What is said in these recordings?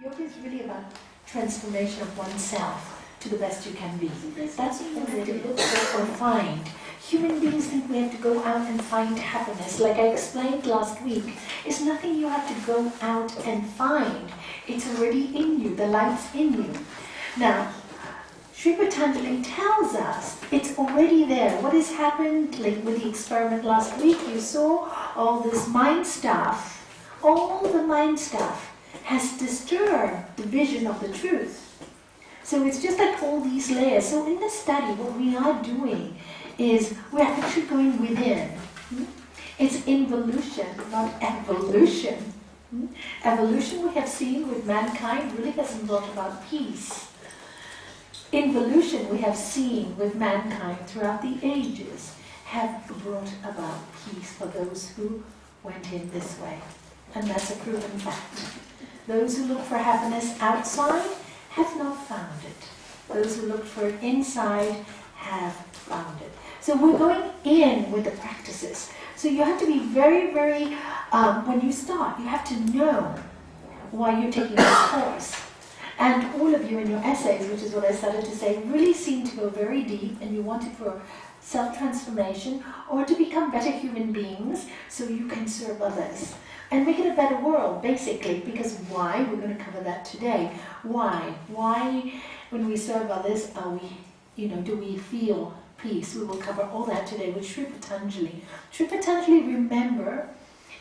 Yoga is really about transformation of oneself to the best you can be. That's what we have to look for or find. Human beings think we have to go out and find happiness. Like I explained last week, it's nothing you have to go out and find. It's already in you. The light's in you. Now, Sri Patanjali tells us it's already there. What has happened, like with the experiment last week, you saw all this mind stuff. All the mind stuff has disturbed the vision of the truth. So it's just like all these layers. So in this study, what we are doing is we're actually going within. It's involution, not evolution. Evolution, we have seen with mankind, really hasn't brought about peace. Involution, we have seen with mankind throughout the ages, have brought about peace for those who went in this way. And that's a proven fact. Those who look for happiness outside have not found it. Those who look for it inside have found it. So we're going in with the practices. So you have to be very, very, when you start, you have to know why you're taking this course. And all of you in your essays, which is what I started to say, really seem to go very deep, and you want it for self-transformation or to become better human beings so you can serve others and make it a better world, basically. Because why? We're going to cover that today. Why? Why, when we serve others, are we, do we feel peace? We will cover all that today with Sri Patanjali. Sri Patanjali, remember,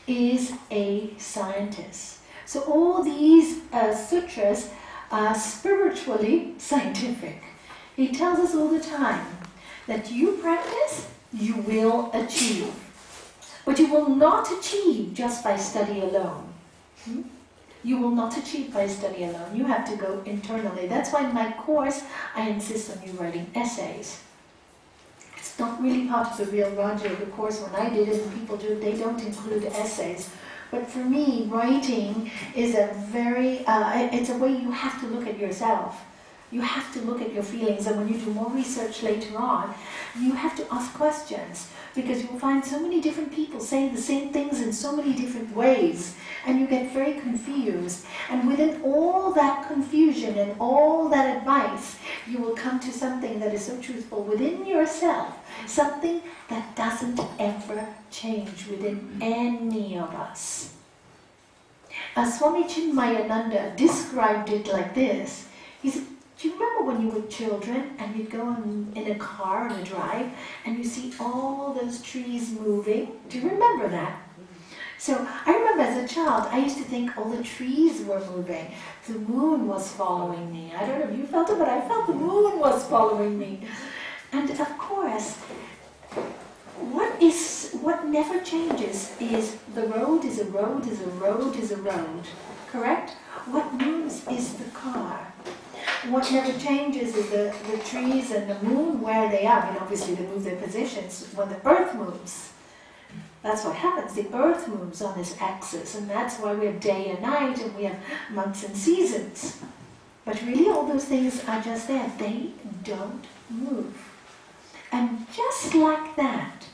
is a scientist. So all these sutras are spiritually scientific. He tells us all the time that you practice, you will achieve. But you will not achieve just by study alone. You will not achieve by study alone. You have to go internally. That's why in my course, I insist on you writing essays. It's not really part of the real Raja of the course. When I did it and people do it, they don't include essays. But for me, writing is a very, it's a way you have to look at yourself. You have to look at your feelings, and when you do more research later on, you have to ask questions, because you'll find so many different people saying the same things in so many different ways, and you get very confused. And within all that confusion and all that advice, you will come to something that is so truthful within yourself, something that doesn't ever change within any of us. Swami Chinmayananda described it like this. He said, do you remember when you were children and you'd go in a car on a drive and you see all those trees moving? Do you remember that? So I remember as a child, I used to think all the trees were moving. The moon was following me. I don't know if you felt it, but I felt the moon was following me. And of course, what never changes is the road is a road is a road is a road. Correct? What moves is the car. What never changes is the trees and the moon, where they are. I mean, obviously they move their positions when the earth moves. That's what happens. The earth moves on this axis, and that's why we have day and night, and we have months and seasons. But really all those things are just there. They don't move. And just like that,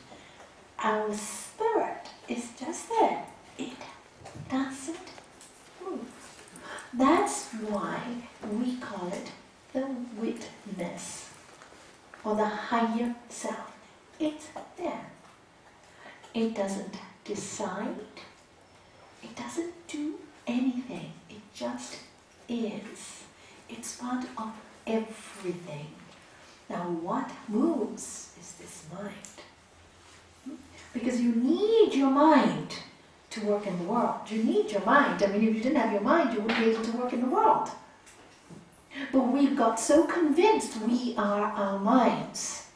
our spirit is just there. It doesn't move. That's why we call it the witness, or the higher self. It's there. It doesn't decide. It doesn't do anything. It just is. It's part of everything. Now what moves is this mind. Because you need your mind to work in the world. You need your mind. I mean, if you didn't have your mind, you wouldn't be able to work in the world. But we've got so convinced we are our minds.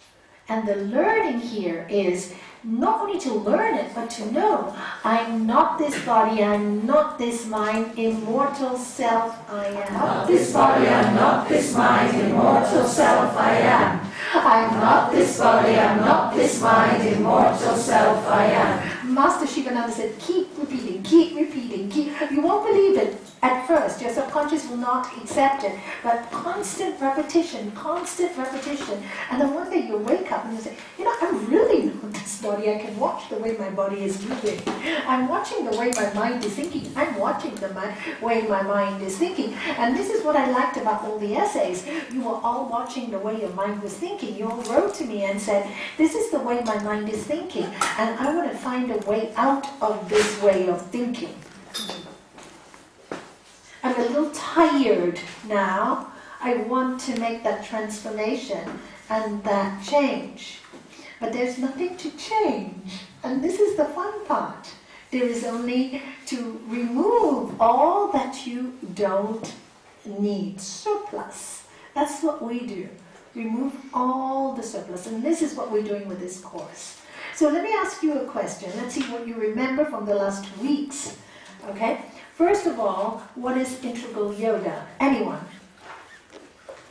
And the learning here is not only to learn it, but to know, I'm not this body, I'm not this mind, immortal self I am. Not this body, I'm not this mind, immortal self I am. I'm not this body, I'm not this mind, immortal self I am. Master Shivananda said, keep repeating, keep repeating, keep. You won't believe it at first. Your subconscious will not accept it. But constant repetition. And then one day you wake up and you say, I'm really not this body, I can watch the way my body is moving. I'm watching the way my mind is thinking. I'm watching the way my mind is thinking. And this is what I liked about all the essays. You were all watching the way your mind was thinking. You all wrote to me and said, this is the way my mind is thinking, and I want to find a way out of this way of thinking. I'm a little tired now. I want to make that transformation and that change. But there's nothing to change. And this is the fun part. There is only to remove all that you don't need. Surplus. That's what we do. Remove all the surplus. And this is what we're doing with this course. So let me ask you a question. Let's see what you remember from the last 2 weeks. Okay? First of all, what is integral yoga? Anyone?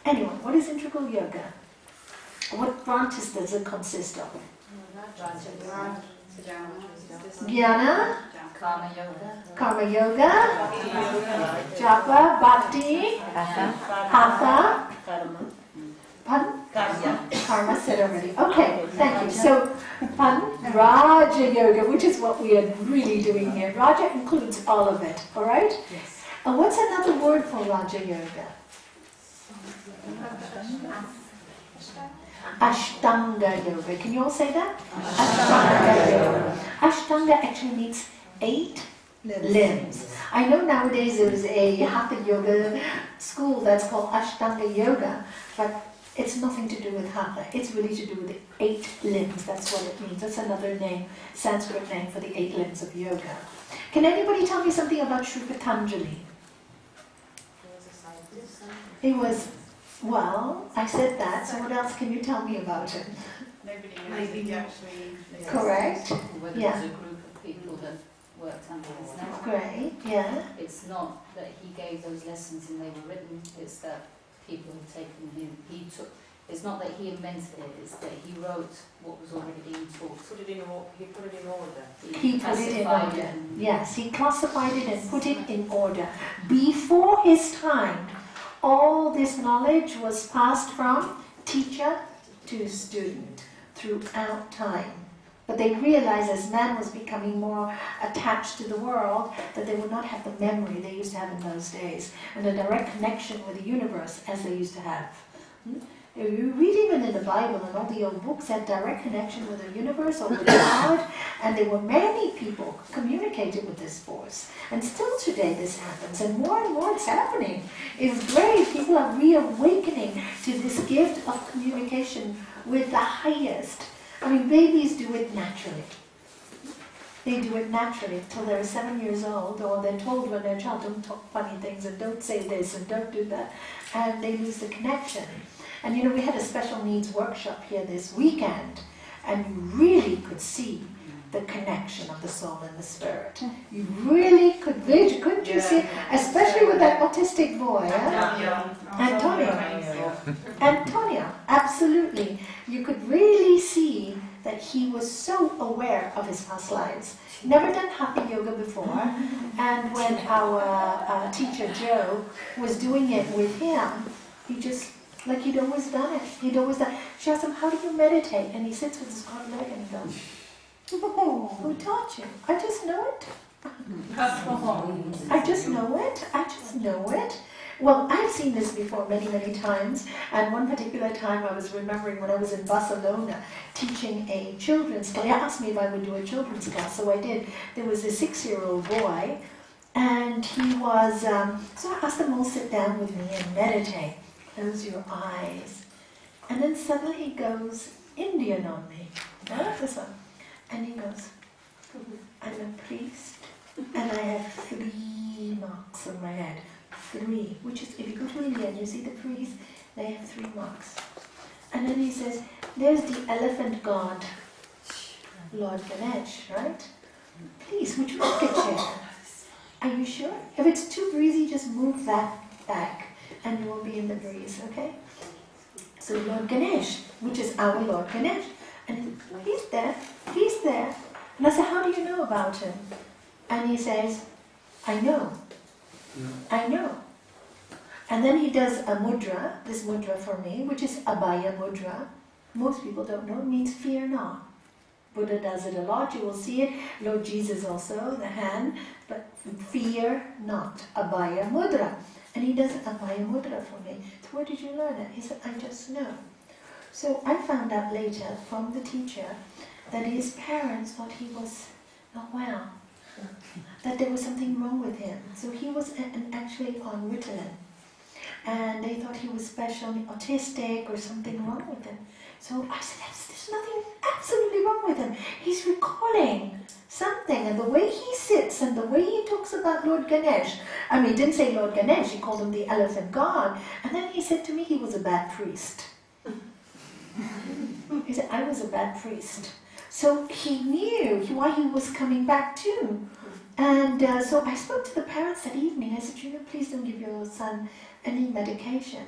Anyone? What is integral yoga? What branches does it consist of? Jnana, Karma Yoga, Japa, Bhakti, Hatha, pardon? Karma said already. Okay, thank you. So, pardon? Raja Yoga, which is what we are really doing here. Raja includes all of it, all right? Yes. And what's another word for Raja Yoga? Ashtanga Yoga. Can you all say that? Ashtanga Yoga. Ashtanga actually means 8 limbs. I know nowadays there is a Hatha Yoga school that's called Ashtanga Yoga, but it's nothing to do with Hatha. It's really to do with the 8 limbs. That's what it means. That's another name, Sanskrit name for the 8 limbs of yoga. Can anybody tell me something about Sri Patanjali? He was, well, I said that, so what else can you tell me about it? Nobody knows actually. Correct? Whether Yeah. it was a group of people that worked under his name. Great, yeah. It's not that he gave those lessons and they were written, it's that people had taken him, it's not that he invented it, it's that he wrote what was already being taught. He put it in order. He put it in classified order. it and- Yes, he classified it and put it in order. Before his time, all this knowledge was passed from teacher to student throughout time. But they realized as man was becoming more attached to the world that they would not have the memory they used to have in those days and a direct connection with the universe as they used to have. You read even in the Bible and all the old books had direct connection with the universe or with God, and there were many people who communicated with this force. And still today this happens, and more it's happening. It's great. People are reawakening to this gift of communication with the highest. I mean, babies do it naturally. They do it naturally until they're 7 years old, or they're told when they're a child, don't talk funny things and don't say this and don't do that, and they lose the connection. And you know, we had a special needs workshop here this weekend, and you really could see the connection of the soul and the spirit. You really could, couldn't you see? Especially with that autistic boy, Antonio, absolutely. You could really see that he was so aware of his past lives. Never done Hatha Yoga before, and when our teacher Joe was doing it with him, he just, like he'd always done it. She asked him, how do you meditate? And he sits with his crossed leg and he goes, who taught you? I just know it. I just know it. Well, I've seen this before many, many times, and one particular time I was remembering when I was in Barcelona teaching a children's class. They asked me if I would do a children's class, so I did. There was a 6-year-old boy, and he was, so I asked them all to sit down with me and meditate. Close your eyes. And then suddenly he goes Indian on me. This one. And he goes, I'm a priest, and I have 3 marks on my head. 3, which is, if you go to India and you see the priests, they have 3 marks. And then he says, there's the elephant god, Lord Ganesh, right? Please, would you take a chair? Are you sure? If it's too breezy, just move that back, and you will be in the breeze, okay? So Lord Ganesh, which is our Lord Ganesh, and he's there. And I said, how do you know about him? And he says, I know. And then he does a mudra, this mudra for me, which is Abhaya mudra. Most people don't know, it means fear not. Buddha does it a lot. You will see it. Lord Jesus also, the hand. But fear not. Abhaya mudra. And he does Abhaya mudra for me. So where did you learn it? He said, I just know. So I found out later from the teacher that his parents thought he was not well. That there was something wrong with him. So he was actually on Ritalin. And they thought he was special, autistic or something wrong with him. So I said, there's nothing absolutely wrong with him. He's recalling something, and the way he sits and the way he talks about Lord Ganesh. I mean, he didn't say Lord Ganesh, he called him the elephant god. And then he said to me he was a bad priest. He said, I was a bad priest. So he knew why he was coming back too. And so I spoke to the parents that evening. I said, please don't give your son any medication.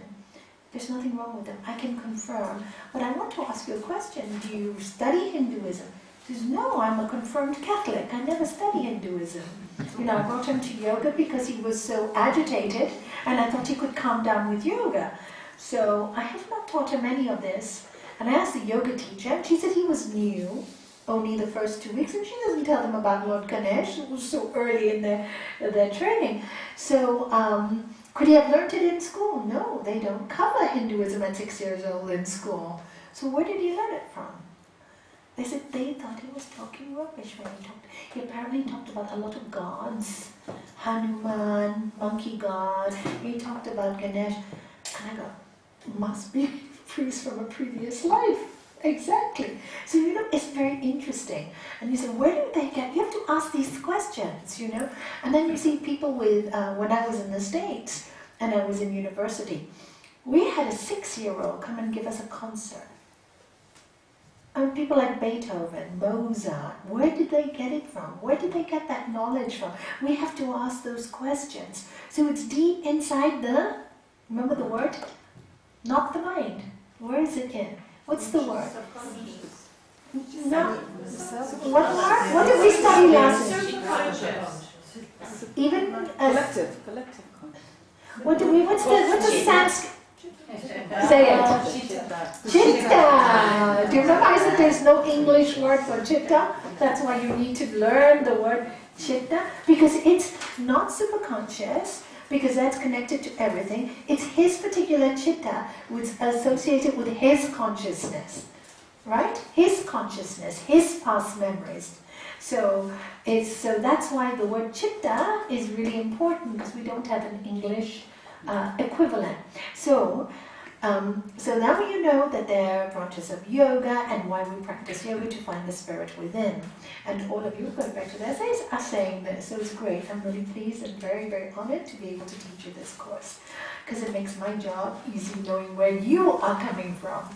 There's nothing wrong with him. I can confirm. But I want to ask you a question. Do you study Hinduism? He says, no, I'm a confirmed Catholic. I never study Hinduism. I brought him to yoga because he was so agitated, and I thought he could calm down with yoga. So I have not taught him any of this. And I asked the yoga teacher, and she said he was new, only the first 2 weeks, and she doesn't tell them about Lord Ganesh. It was so early in their training. So could he have learned it in school? No, they don't cover Hinduism at 6 years old in school. So where did he learn it from? They said they thought he was talking rubbish when he talked. He apparently talked about a lot of gods, Hanuman, monkey god. He talked about Ganesh. And I go, must be a priest from a previous life. Exactly. So, it's very interesting. And you say, where do they get, you have to ask these questions, And then you see people with, when I was in the States and I was in university, we had a 6-year-old come and give us a concert. And people like Beethoven, Mozart, where did they get it from? Where did they get that knowledge from? We have to ask those questions. So it's deep inside remember the word? Not the mind. Where is it in? What's the word? No. What word? What did we study last week? Even Collective consciousness. What's the Sanskrit? Say it. Chitta. Do you remember I said there's no English word for chitta? That's why you need to learn the word chitta, because it's not superconscious, because that's connected to everything. It's his particular chitta, which is associated with his consciousness, right? His consciousness, his past memories. So that's why the word chitta is really important, because we don't have an English equivalent. So now you know that there are branches of yoga and why we practice yoga, to find the spirit within. And all of you, going back to the essays, are saying this, so it's great. I'm really pleased and very, very honored to be able to teach you this course, because it makes my job easy knowing where you are coming from.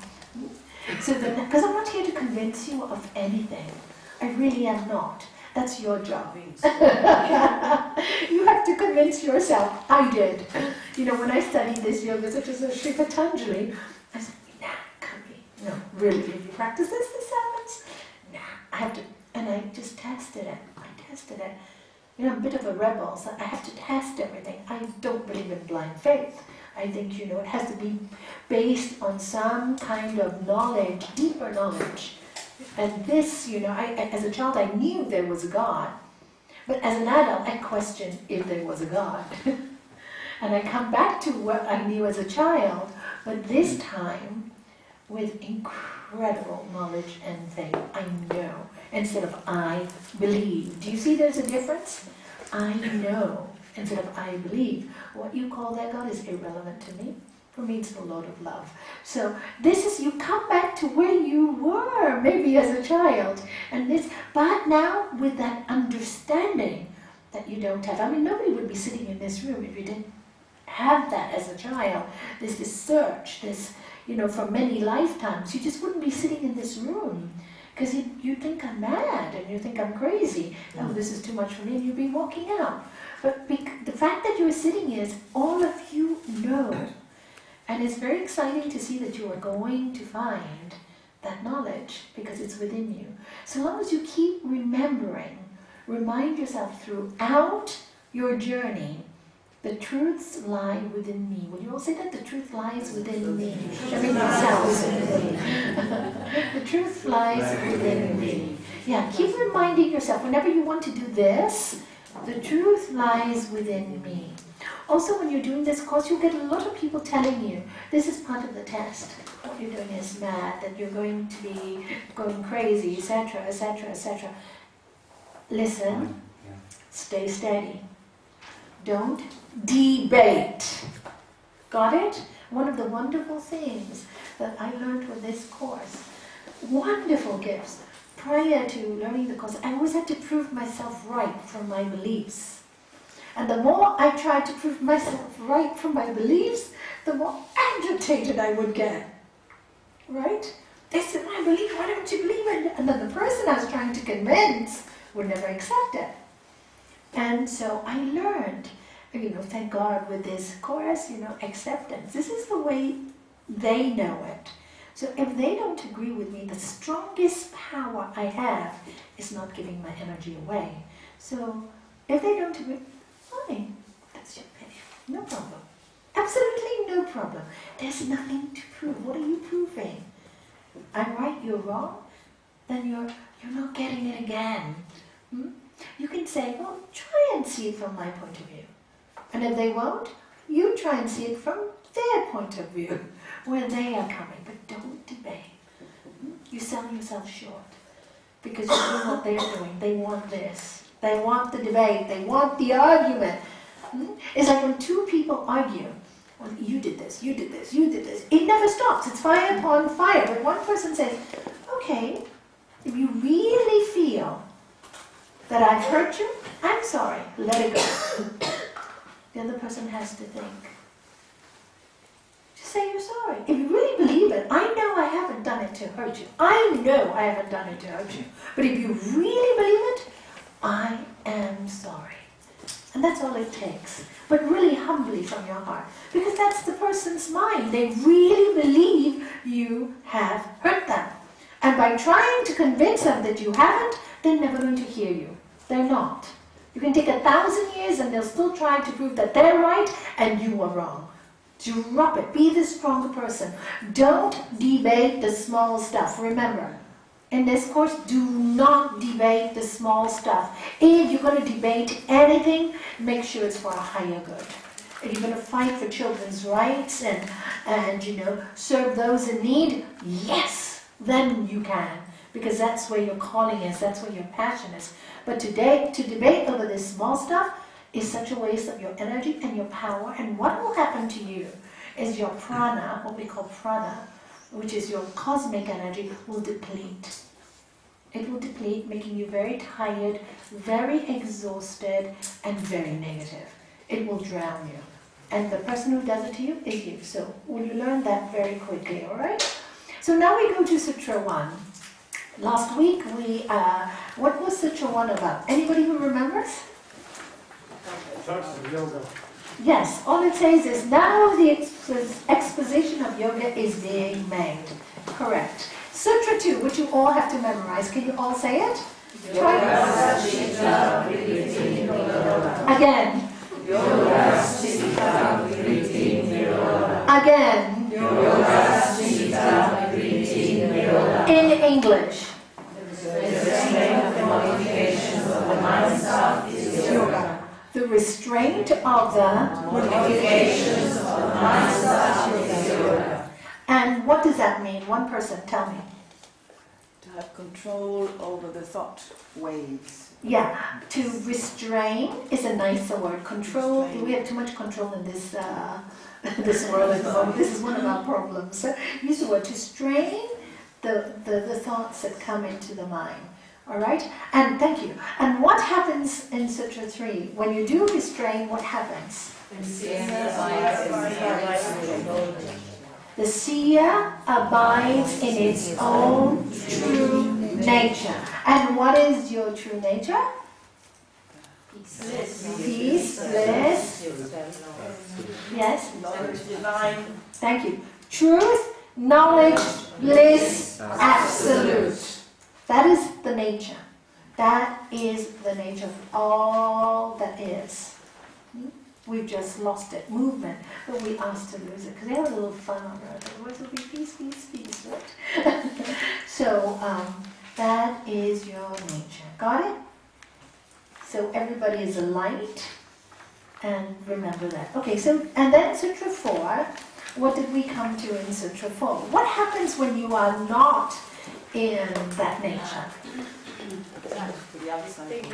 So because I'm not here to convince you of anything. I really am not. That's your job. You have to convince yourself. I did. When I studied this yoga, such as Sri Patanjali, I said, no, really, if you practice this 7, I have to, and I just tested it. I'm a bit of a rebel, so I have to test everything. I don't believe in blind faith. I think, it has to be based on some kind of knowledge, deeper knowledge. And this, as a child, I knew there was a God. But as an adult, I questioned if there was a God. And I come back to what I knew as a child, but this time with incredible knowledge and faith. I know, instead of I believe. Do you see there's a difference? I know, instead of I believe. What you call that God is irrelevant to me. For me, it's the Lord of love. So this is, you come back to where you were, maybe as a child, but now with that understanding that you don't have. I mean, nobody would be sitting in this room if you didn't have that as a child. There's this search, for many lifetimes. You just wouldn't be sitting in this room, because you think I'm mad, and you think I'm crazy. Oh, this is too much for me, and you'd be walking out. But the fact that you're sitting is, all of you know. And it's very exciting to see that you are going to find that knowledge, because it's within you. So long as you keep remembering, remind yourself throughout your journey, The truths lie within me. Will you all say that? The truth lies within me. I mean, yourselves. The truth lies within me. Yeah, keep reminding yourself, whenever you want to do this, the truth lies within me. Also, when you're doing this course, you'll get a lot of people telling you, this is part of the test. What you're doing is mad, that you're going to be going crazy, etc., etc., etc. Listen, stay steady. Don't debate. Got it? One of the wonderful things that I learned with this course, wonderful gifts. Prior to learning the course, I always had to prove myself right from my beliefs. And the more I tried to prove myself right from my beliefs, the more agitated I would get. Right? They said, I believe, why don't you believe it? And then the person I was trying to convince would never accept it. And so I learned, thank God with this course, acceptance. This is the way they know it. So if they don't agree with me, the strongest power I have is not giving my energy away. So if they don't agree, fine, that's your opinion, no problem. Absolutely no problem. There's nothing to prove. What are you proving? I'm right, you're wrong? Then you're not getting it again. You can say, well, try and see it from my point of view. And if they won't, you try and see it from their point of view, where they are coming. But don't debate. You sell yourself short. Because you know what they're doing. They want this. They want the debate. They want the argument. It's like when two people argue. Well, you did this, you did this, you did this. It never stops. It's fire upon fire. But one person says, okay, if you really feel that I've hurt you, I'm sorry, let it go. The other person has to think. Just say you're sorry. If you really believe it, I know I haven't done it to hurt you. I know I haven't done it to hurt you. But if you really believe it, I am sorry. And that's all it takes. But really humbly from your heart. Because that's the person's mind. They really believe you have hurt them. And by trying to convince them that you haven't, they're never going to hear you. They're not. You can take 1,000 years and they'll still try to prove that they're right and you are wrong. Drop it. Be the stronger person. Don't debate the small stuff. Remember, in this course, do not debate the small stuff. If you're going to debate anything, make sure it's for a higher good. If you're going to fight for children's rights and serve those in need, yes, then you can. Because that's where your calling is, that's where your passion is. But today, to debate over this small stuff is such a waste of your energy and your power. And what will happen to you is your prana, what we call prana, which is your cosmic energy, will deplete. It will deplete, making you very tired, very exhausted, and very negative. It will drown you. And the person who does it to you is you. So will you learn that very quickly, all right? So now we go to Sutra 1. Last week, what was Sutra 1 about? Anybody who remembers? Yoga. Yes, all it says is now the exposition of yoga is being made. Correct. Sutra 2, which you all have to memorize. Can you all say it? Yoga Sita Vritti Niroda. Again. Yoga Sita Vritti Niroda. Again. Yoga Sita Vritti Niroda. In English. The restraint of the modifications of the mind self is yoga. The restraint of the Modifications of the mind self is yoga. And what does that mean? One person, tell me. To have control over the thought waves. Yeah, to restrain is a nicer word. Control, we have too much control in this this world at the moment. This is one of our problems. So use the word to restrain the thoughts that come into the mind. All right? And thank you. And what happens in Sutra 3? When you do restrain, what happens? The seer abides in its own true nature. And what is your true nature? Peace, bliss. Yes? Knowledge divine. Thank you. Truth, knowledge, bliss, absolute. That is the nature. That is the nature of all that is. We've just lost it. Movement, but we asked to lose it because they have a little fun on earth. Otherwise it'll be peace, peace, peace, right? So that is your nature. Got it? So everybody is a light, and remember that. Okay, so, and then Sutra 4, what did we come to in Sutra 4? What happens when you are not in that nature? The other side. Thinking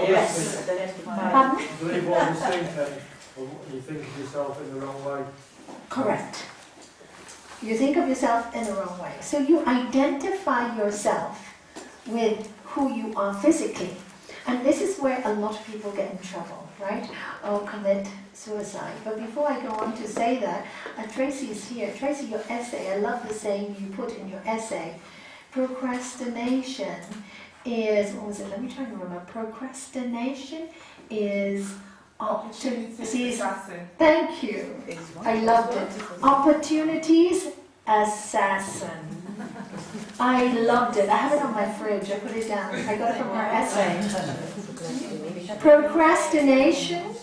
Yes. Pardon? Doing what you're thinking, or you think of yourself in the wrong way. Correct. You think of yourself in the wrong way. So you identify yourself with who you are physically. And this is where a lot of people get in trouble, right? Or commit suicide. But before I go on to say that, Tracy is here. Tracy, your essay, I love the saying you put in your essay. Procrastination is, what was it? Let me try to remember. Procrastination is opportunities. Thank you. I loved it. Opportunities assassin. I loved it. I have it on my fridge. I put it down. I got it from her essay. Procrastination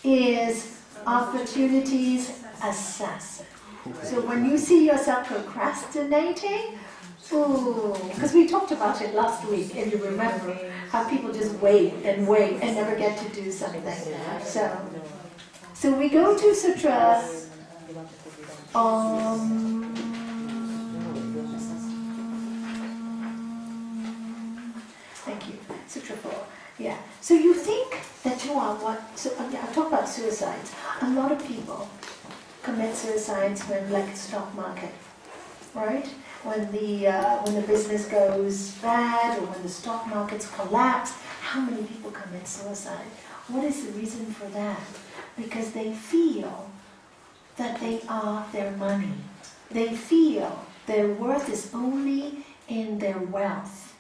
is opportunities assassin. So when you see yourself procrastinating, ooh, because we talked about it last week, if you remember, how people just wait and never get to do something. So we go to Sutra thank you, Sutra 4. Yeah. So you think that you are what? So I'll talk about suicides. A lot of people commit suicides when, like, the stock market, right? When the business goes bad or when the stock markets collapse, how many people commit suicide? What is the reason for that? Because they feel that they are their money. They feel their worth is only in their wealth.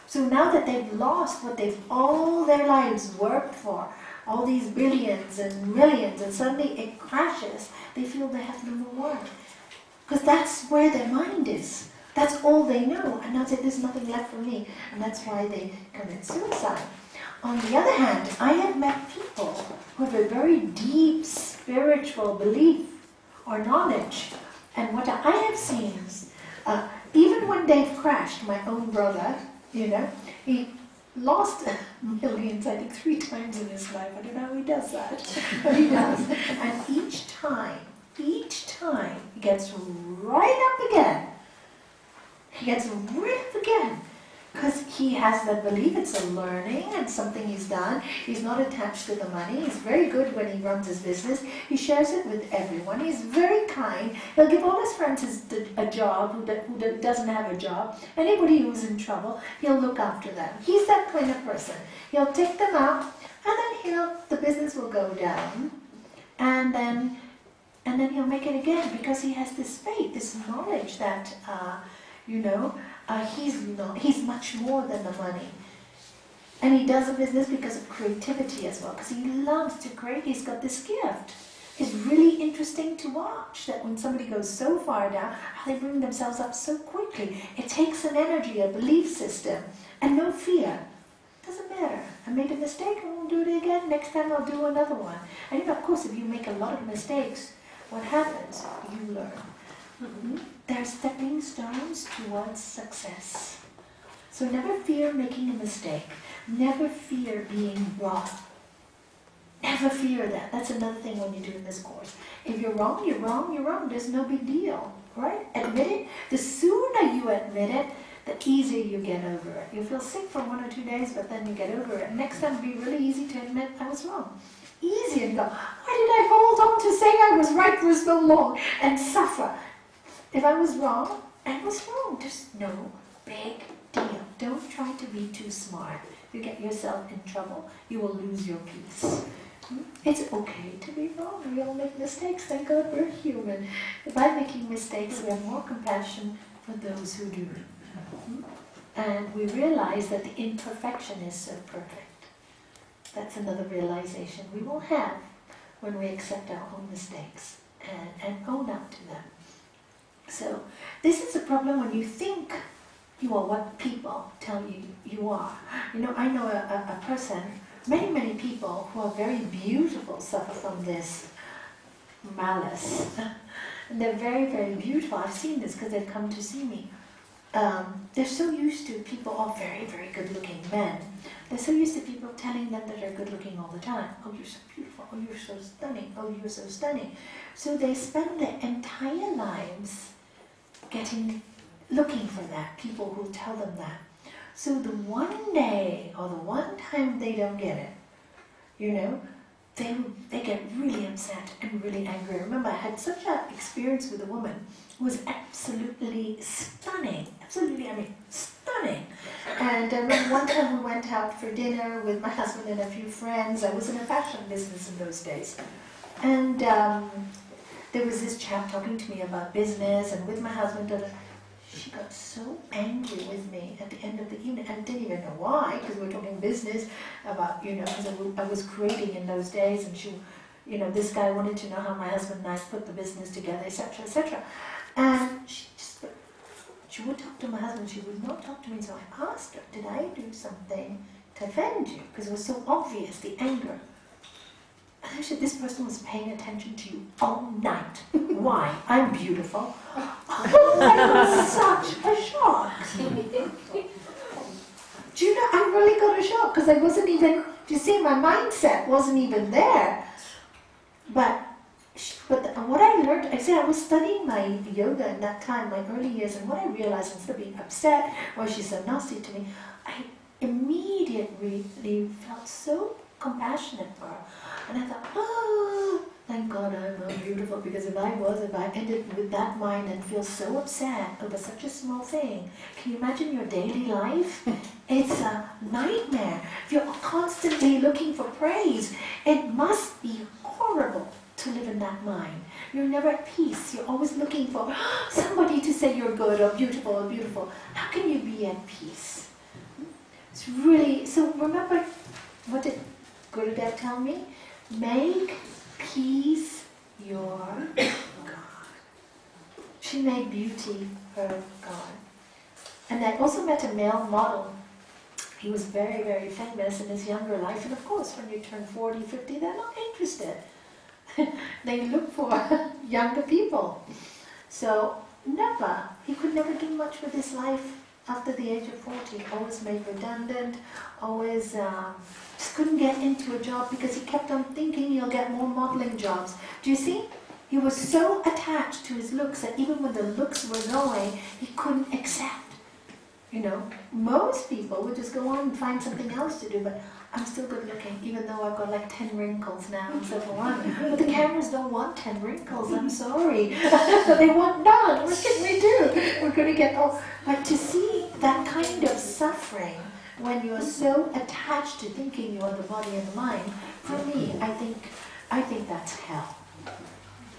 So now that they've lost what they've all their lives worked for, all these billions and millions, and suddenly it crashes, they feel they have no more worth. Because that's where their mind is. That's all they know. And now they say, there's nothing left for me. And that's why they commit suicide. On the other hand, I have met people who have a very deep spiritual belief or knowledge. And what I have seen is, even when they've crashed, my own brother, he lost millions, I think 3 times in his life. I don't know how he does that, but he does. And each time, he gets right up again. He gets right up again. Because he has that belief, it's a learning and something he's done. He's not attached to the money. He's very good when he runs his business. He shares it with everyone. He's very kind. He'll give all his friends a job who doesn't have a job. Anybody who's in trouble, he'll look after them. He's that kind of person. He'll take them out, and then the business will go down, and then he'll make it again because he has this faith, this knowledge that he's much more than the money. And he does a business because of creativity as well, because he loves to create. He's got this gift. It's really interesting to watch that when somebody goes so far down, how they bring themselves up so quickly. It takes an energy, a belief system, and no fear. Doesn't matter. I made a mistake, I won't do it again. Next time I'll do another one. And of course, if you make a lot of mistakes, what happens? You learn. Mm-hmm. They're stepping stones towards success. So never fear making a mistake. Never fear being wrong. Never fear that. That's another thing when you do in this course. If you're wrong, you're wrong, you're wrong. There's no big deal, right? Admit it. The sooner you admit it, the easier you get over it. You feel sick for 1 or 2 days, but then you get over it. Next time it'll be really easy to admit I was wrong. Easy and go, why did I hold on to saying I was right for so long and suffer? If I was wrong, I was wrong. There's no big deal. Don't try to be too smart. If you get yourself in trouble, you will lose your peace. It's okay to be wrong. We all make mistakes. Thank God we're human. By making mistakes, we have more compassion for those who do. And we realize that the imperfection is so perfect. That's another realization we will have when we accept our own mistakes and own up to them. So this is a problem when you think you are what people tell you you are. I know a person many, many people who are very beautiful suffer from this malice. And they're very, very beautiful. I've seen this because they've come to see me. They're so used to people, all very, very good-looking men. They're so used to people telling them that they're good-looking all the time. Oh, you're so beautiful. Oh, you're so stunning. Oh, you're so stunning. So they spend their entire lives looking for that, people who tell them that. So the one day or the one time they don't get it, you know, they get really upset and really angry. I remember I had such an experience with a woman who was absolutely stunning. Absolutely, I mean, stunning. And I remember one time we went out for dinner with my husband and a few friends. I was in a fashion business in those days. And there was this chap talking to me about business and with my husband. She got so angry with me at the end of the evening. I didn't even know why, because we were talking business about, you know, because I was creating in those days, and she, you know, this guy wanted to know how my husband and I put the business together, etc., etc. And she would talk to my husband, she would not talk to me. So I asked her, did I do something to offend you? Because it was so obvious, the anger. And I said, this person was paying attention to you all night. Why? I'm beautiful. Oh, that was such a shock. Do you know, I really got a shock because I wasn't even, do you see, my mindset wasn't even there. But what I learned, I was studying my yoga in that time, my early years, and what I realized, instead of being upset, why she's so nasty to me, I immediately felt so compassionate for her. And I thought, oh, thank God I'm not beautiful, because if I ended with that mind and feel so upset over such a small thing, can you imagine your daily life? It's a nightmare. You're constantly looking for praise. It must be horrible to live in that mind. You're never at peace. You're always looking for somebody to say you're good or beautiful or beautiful. How can you be at peace? It's really, so remember, what did Gurudev tell me? Make peace your God. She made beauty her God. And I also met a male model. He was very, very famous in his younger life. And of course, when you turn 40, 50, they're not interested. They look for younger people. So he could never do much with his life after the age of 40. Always made redundant, always just couldn't get into a job because he kept on thinking he'll get more modeling jobs. Do you see? He was so attached to his looks that even when the looks were going, he couldn't accept. You know, most people would just go on and find something else to do, but I'm still good looking, even though I've got like 10 wrinkles now instead of 1. But the cameras don't want 10 wrinkles, I'm sorry. They want none. What can we do? We're going to get off. But to see that kind of suffering when you're so attached to thinking you're the body and the mind, for me, I think that's hell.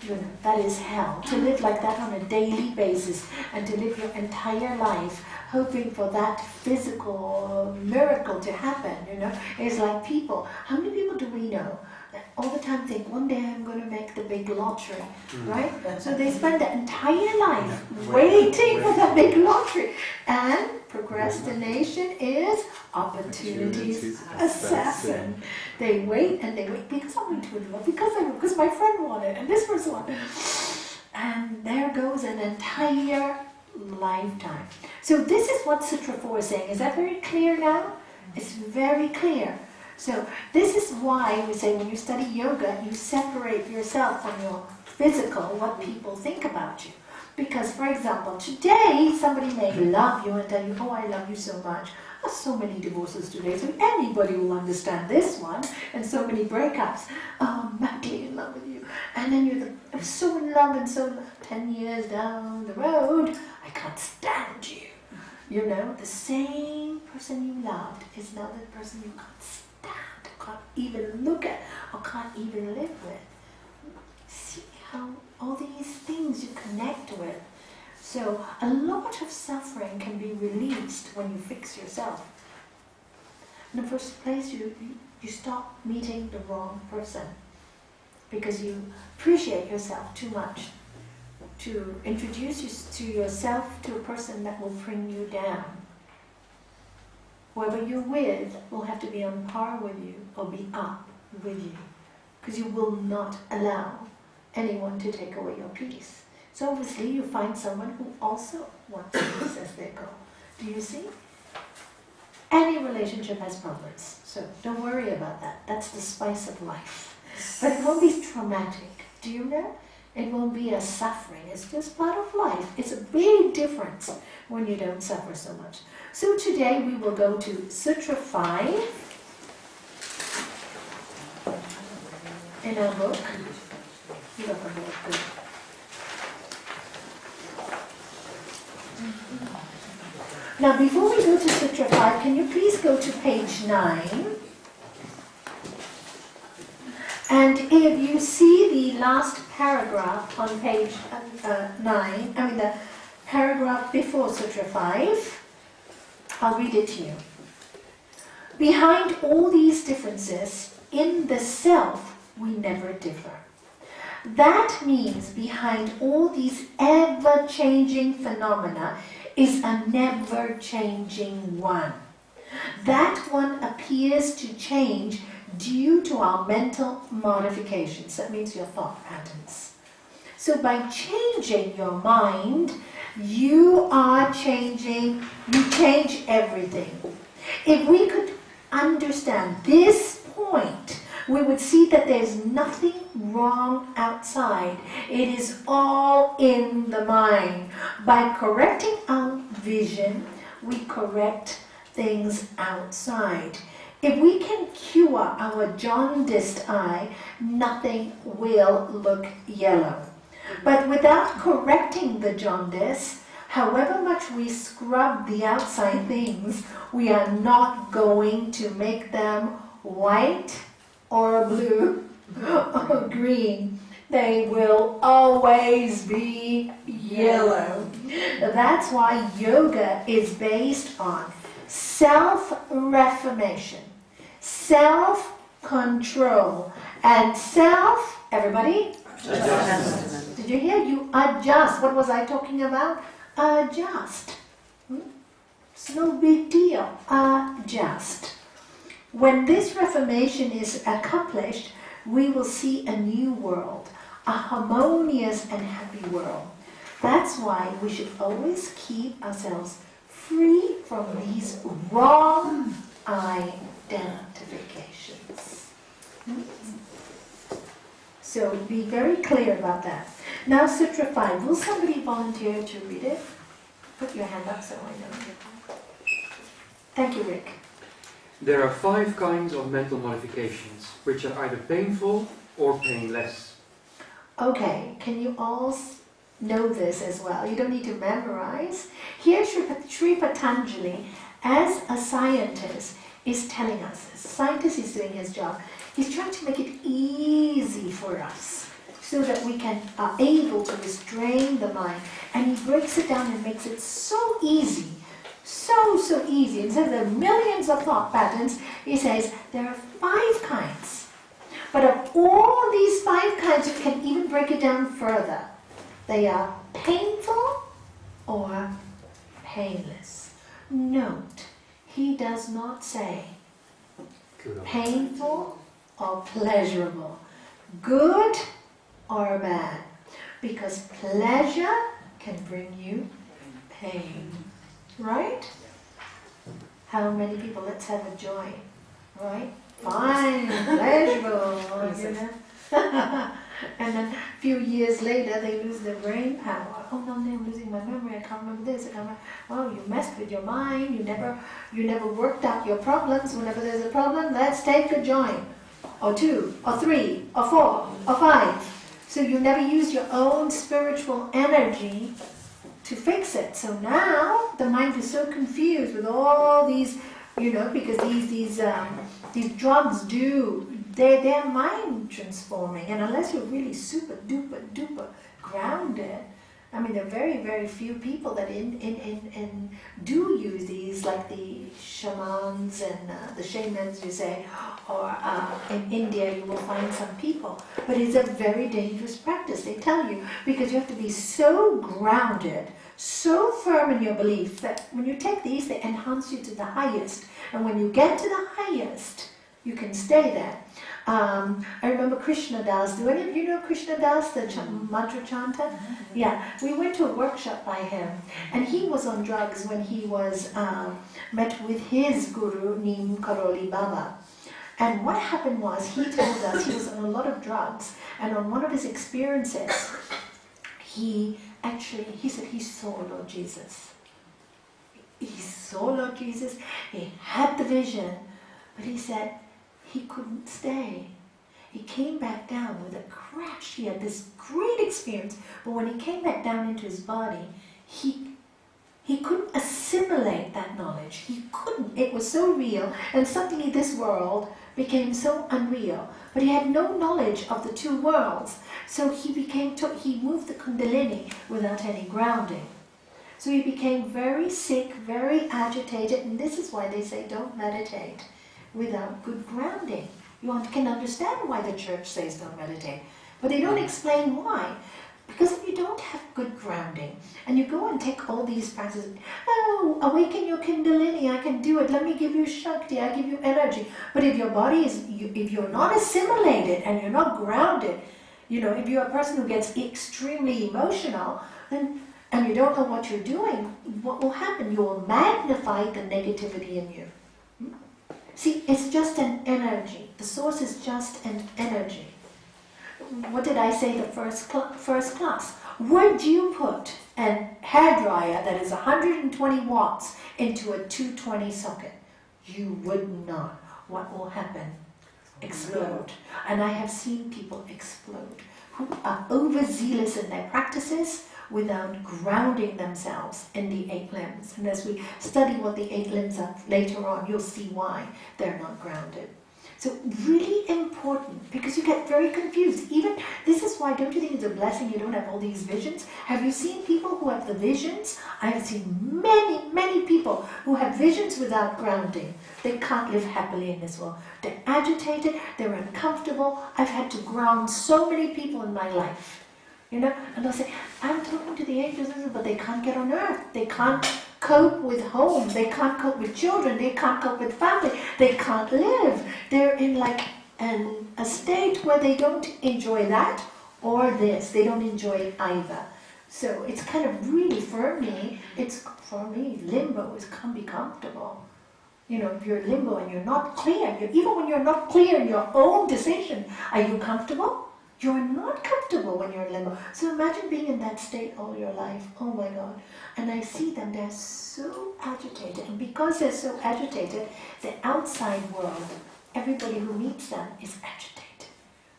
You know, that is hell. To live like that on a daily basis and to live your entire life hoping for that physical miracle to happen, you know. It's like people. How many people do we know that all the time think, one day I'm going to make the big lottery, right? So they spend their entire life waiting for the big lottery. And procrastination is opportunity's assassin. They wait and they wait because I'm going to do it, because my friend wanted and this person wanted. And there goes an entire lifetime. So this is what Sutra 4 is saying. Is that very clear now? It's very clear. So this is why we say when you study yoga, you separate yourself from your physical, what people think about you. Because, for example, today somebody may love you and tell you, oh, I love you so much. There's so many divorces today, so anybody will understand this one, and so many breakups. Oh, I'm madly in love with you. And then I'm so in love, and so 10 years down the road, I can't stand you. You know, the same person you loved is now the person you can't stand, can't even look at, or can't even live with. See how all these things you connect with. So a lot of suffering can be released when you fix yourself. In the first place, you stop meeting the wrong person because you appreciate yourself too much to introduce you to yourself to a person that will bring you down. Whoever you're with will have to be on par with you or be up with you, because you will not allow anyone to take away your peace. So obviously you find someone who also wants peace as their goal. Do you see? Any relationship has problems, so don't worry about that. That's the spice of life. But it won't be traumatic. Do you know? It won't be a suffering. It's just part of life. It's a big difference when you don't suffer so much. So today we will go to Sutra 5 in our book. You got the book, good. Now before we go to Sutra 5, can you please go to page 9? And if you see the last paragraph on page 9, the paragraph before Sutra 5, I'll read it to you. Behind all these differences, in the self, we never differ. That means behind all these ever-changing phenomena is a never-changing one. That one appears to change due to our mental modifications. That means your thought patterns. So by changing your mind, you change everything. If we could understand this point, we would see that there's nothing wrong outside. It is all in the mind. By correcting our vision, we correct things outside. If we can cure our jaundiced eye, nothing will look yellow. But without correcting the jaundice, however much we scrub the outside things, we are not going to make them white or blue or green. They will always be yellow. That's why yoga is based on self-reformation, self-control, and everybody? Adjustment. Did you hear? You adjust. What was I talking about? Adjust. It's no big deal. Adjust. When this reformation is accomplished, we will see a new world, a harmonious and happy world. That's why we should always keep ourselves free from these wrong identifications. So be very clear about that. Now Sutra 5. Will somebody volunteer to read it? Put your hand up so I know. Thank you, Rick. There are 5 kinds of mental modifications, which are either painful or painless. Okay, can you all know this as well? You don't need to memorize. Here Sri Patanjali, as a scientist, is telling us. As a scientist is doing his job. He's trying to make it easy for us so that we are able to restrain the mind. And he breaks it down and makes it so easy. So easy. Instead of there are millions of thought patterns, he says there are 5 kinds. But of all these 5 kinds, you can even break it down further. They are painful or painless. Note, he does not say painful or pleasurable, good or bad, because pleasure can bring you pain. Right? How many people, let's have a joy, right? Fine, pleasurable, you know? And then a few years later, they lose their brain power. Oh no, I'm losing my memory, I can't remember this, I can't remember. Oh, you messed with your mind, you never worked out your problems. Whenever there's a problem, let's take a joint, or 2, or 3, or 4, or 5. So you never use your own spiritual energy to fix it. So now the mind is so confused with all these, because these drugs they're mind transforming, and unless you're really super duper grounded, I mean, there are very, very few people that do use these, like the shamans and the shamans, you say, or in India you will find some people. But it's a very dangerous practice, they tell you, because you have to be so grounded, so firm in your belief that when you take these, they enhance you to the highest. And when you get to the highest, you can stay there. I remember Krishna Das. Do any of you know Krishna Das, the mantra chanter? Yeah, we went to a workshop by him, and he was on drugs when he was met with his guru, Neem Karoli Baba. And what happened was, he told us he was on a lot of drugs, and on one of his experiences, he said he saw Lord Jesus. He saw Lord Jesus, he had the vision, but he said, he couldn't stay. He came back down with a crash. He had this great experience, but when he came back down into his body, he couldn't assimilate that knowledge. He couldn't. It was so real, and suddenly this world became so unreal. But he had no knowledge of the two worlds, so he moved the Kundalini without any grounding. So he became very sick, very agitated, and this is why they say don't meditate without good grounding. You can understand why the church says don't meditate, but they don't explain why. Because if you don't have good grounding, and you go and take all these practices, oh, awaken your Kundalini, I can do it, let me give you Shakti, I give you energy. But if your body if you're not assimilated and you're not grounded, if you're a person who gets extremely emotional, then and you don't know what you're doing, what will happen? You will magnify the negativity in you. See, it's just an energy. The source is just an energy. What did I say the first class? Would you put a hairdryer that is 120 watts into a 220 socket? You would not. What will happen? Explode. And I have seen people explode who are overzealous in their practices without grounding themselves in the 8 limbs. And as we study what the 8 limbs are later on, you'll see why they're not grounded. So really important, because you get very confused. Even, this is why, don't you think it's a blessing you don't have all these visions? Have you seen people who have the visions? I have seen many, many people who have visions without grounding. They can't live happily in this world. They're agitated, they're uncomfortable. I've had to ground so many people in my life. And they'll say, I'm talking to the angels, but they can't get on earth. They can't cope with home. They can't cope with children. They can't cope with family. They can't live. They're in like a state where they don't enjoy that or this. They don't enjoy either. So it's kind of really, for me, limbo can be comfortable. If you're in limbo and you're not clear, even when you're not clear in your own decision, are you comfortable? You're not comfortable when you're in limbo. So imagine being in that state all your life. Oh my God. And I see them, they're so agitated. And because they're so agitated, the outside world, everybody who meets them is agitated.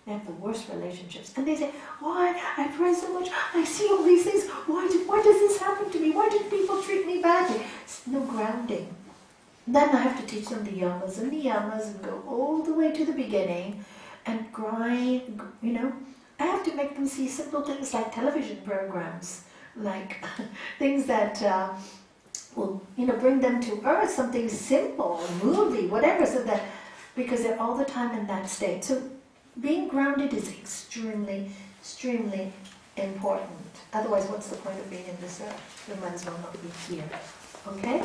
They have the worst relationships. And they say, why? I pray so much. I see all these things. Why does this happen to me? Why did people treat me badly? It's no grounding. Then I have to teach them the yamas and go all the way to the beginning and grind, I have to make them see simple things like television programs, like things that will, bring them to earth, something simple, a movie, whatever, so that, because they're all the time in that state. So being grounded is extremely, extremely important. Otherwise, what's the point of being in this earth? We might as well not be here. Okay?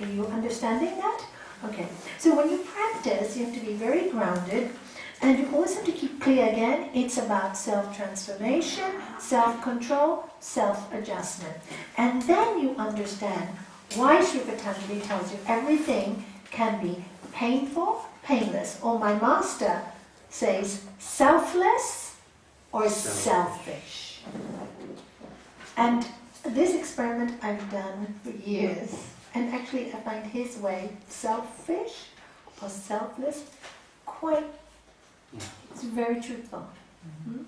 Are you understanding that? Okay. So when you practice, you have to be very grounded. And you always have to keep clear again, it's about self-transformation, self-control, self-adjustment. And then you understand why Sri Patanjali tells you everything can be painful, painless. Or my master says selfless or selfish. And this experiment I've done for years. And actually I find his way, selfish or selfless, it's very truthful. Mm-hmm.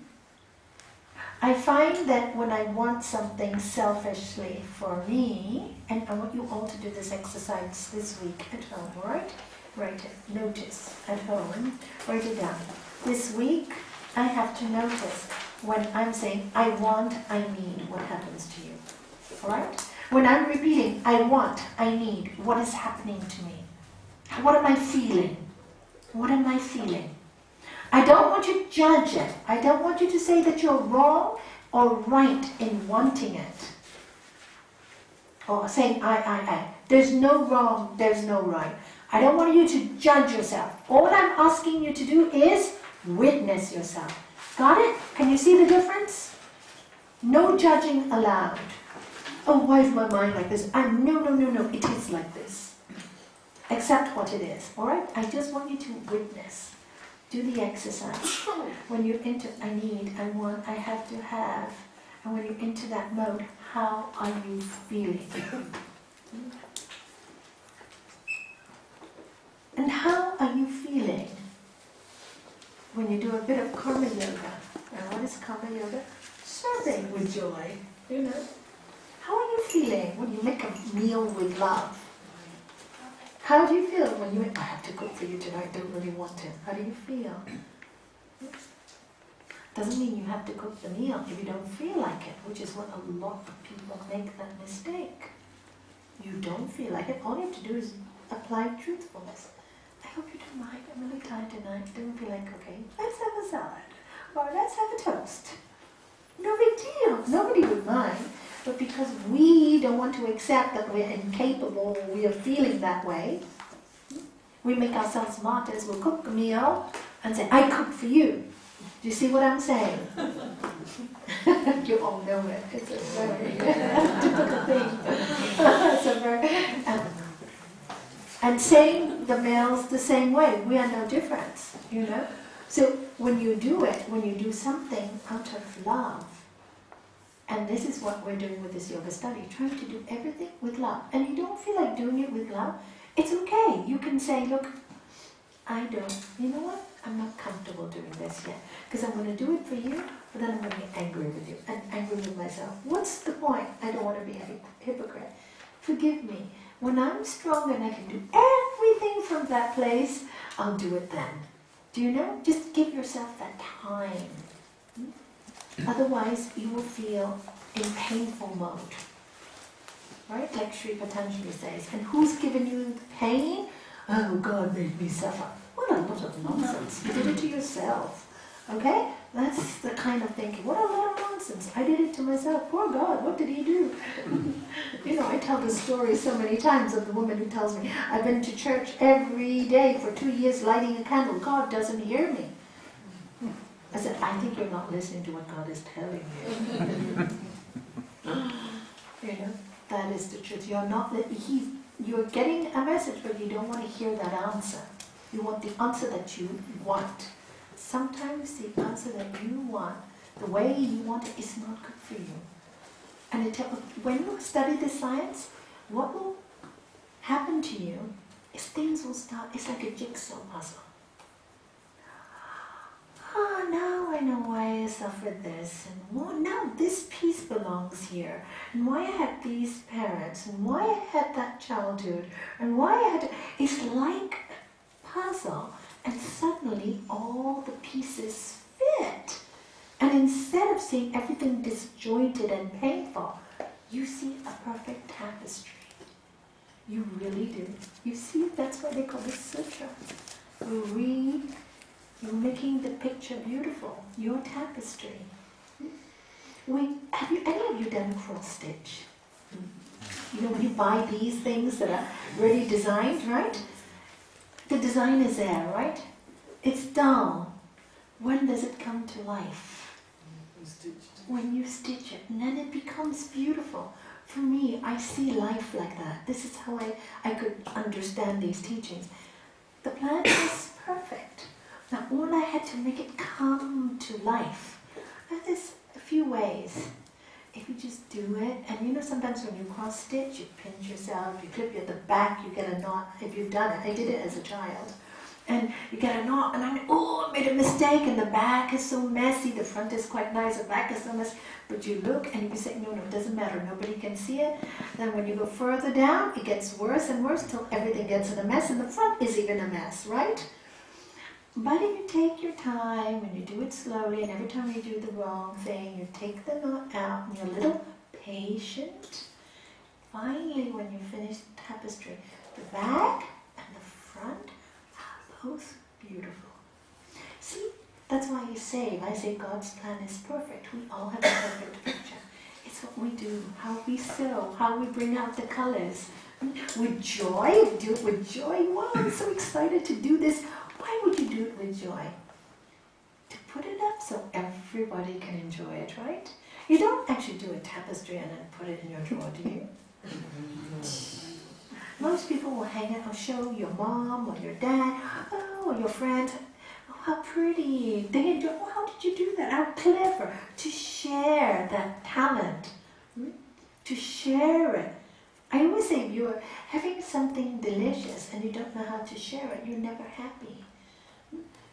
I find that when I want something selfishly for me, and I want you all to do this exercise this week at home, right? Write it, notice at home, write it down. This week, I have to notice, when I'm saying I want, I need, what happens to you? Alright? When I'm repeating I want, I need, what is happening to me? What am I feeling? What am I feeling? I don't want you to judge it. I don't want you to say that you're wrong or right in wanting it. Or saying I. There's no wrong, there's no right. I don't want you to judge yourself. All I'm asking you to do is witness yourself. Got it? Can you see the difference? No judging allowed. Oh, why is my mind like this? No. It is like this. Accept what it is. Alright? I just want you to witness. Do the exercise. When you're into I need, I want, I have to have. And when you're into that mode, how are you feeling? And how are you feeling when you do a bit of karma yoga? And what is karma yoga? Serving with joy, you know. How are you feeling when you make a meal with love? How do you feel when you, I have to cook for you tonight, I don't really want to. How do you feel? Doesn't mean you have to cook the meal if you don't feel like it, which is what a lot of people make that mistake. You don't feel like it, all you have to do is apply truthfulness. I hope you don't mind, I'm really tired tonight, don't feel like cooking. Let's have a salad, or let's have a toast. No big deal, nobody would mind. But because we don't want to accept that we're incapable, we are feeling that way, we make ourselves martyrs, we'll cook a meal and say, I cook for you. Do you see what I'm saying? You all know it. It's a very typical thing. It's a very, and saying the males the same way. We are no difference, you know. So when you do it, when you do something out of love, and this is what we're doing with this yoga study, trying to do everything with love. And you don't feel like doing it with love, it's okay. You can say, look, I don't, you know what? I'm not comfortable doing this yet. Because I'm going to do it for you, but then I'm going to be angry with you and angry with myself. What's the point? I don't want to be a hypocrite. Forgive me. When I'm strong and I can do everything from that place, I'll do it then. Do you know? Just give yourself that time. Otherwise, you will feel in painful mode. Right? Like Sri Patanjali says. And who's given you the pain? Oh, God made me suffer. What a lot of nonsense. You did it to yourself. Okay? That's the kind of thinking. What a lot of nonsense. I did it to myself. Poor God, what did he do? You know, I tell this story so many times of the woman who tells me, I've been to church every day for 2 years lighting a candle. God doesn't hear me. I said, I think you're not listening to what God is telling you. You know, that is the truth. You're not, you're getting a message, but you don't want to hear that answer. You want the answer that you want. Sometimes the answer that you want, the way you want it, is not good for you. And when you study the science, what will happen to you is things will start, it's like a jigsaw puzzle. Oh, now I know why I suffered this, and now this piece belongs here, and why I had these parents, and why I had that childhood, and why I had... It's like a puzzle, and suddenly all the pieces fit. And instead of seeing everything disjointed and painful, you see a perfect tapestry. You really do. You see, that's why they call it sutra. You read... You're making the picture beautiful, your tapestry. Have any of you done cross stitch? You know, when you buy these things that are ready designed, right? The design is there, right? It's dull. When does it come to life? When you stitch it, and then it becomes beautiful. For me, I see life like that. This is how I could understand these teachings. The plant is perfect. Now, all I had to make it come to life. And there's a few ways. If you just do it, and you know sometimes when you cross stitch, you pinch yourself, you clip at the back, you get a knot. If you've done it, I did it as a child. And you get a knot, and I made a mistake, and the back is so messy, the front is quite nice, the back is so messy. But you look, and you say, no, it doesn't matter, nobody can see it. Then when you go further down, it gets worse and worse, till everything gets in a mess, and the front is even a mess, right? But if you take your time and you do it slowly, and every time you do the wrong thing, you take the knot out and you're a little patient, finally when you finish the tapestry, the back and the front are both beautiful. See, that's why I say God's plan is perfect. We all have a perfect picture. It's what we do, how we sew, how we bring out the colors. With joy, we do it with joy. Wow, I'm so excited to do this. Why would you do it with joy? To put it up so everybody can enjoy it, right? You don't actually do a tapestry and then put it in your drawer, do you? Most people will hang it or show your mom or your dad, or your friends. Oh, how pretty. They enjoy, oh, how did you do that? How clever. To share that talent. To share it. I always say if you're having something delicious and you don't know how to share it, you're never happy.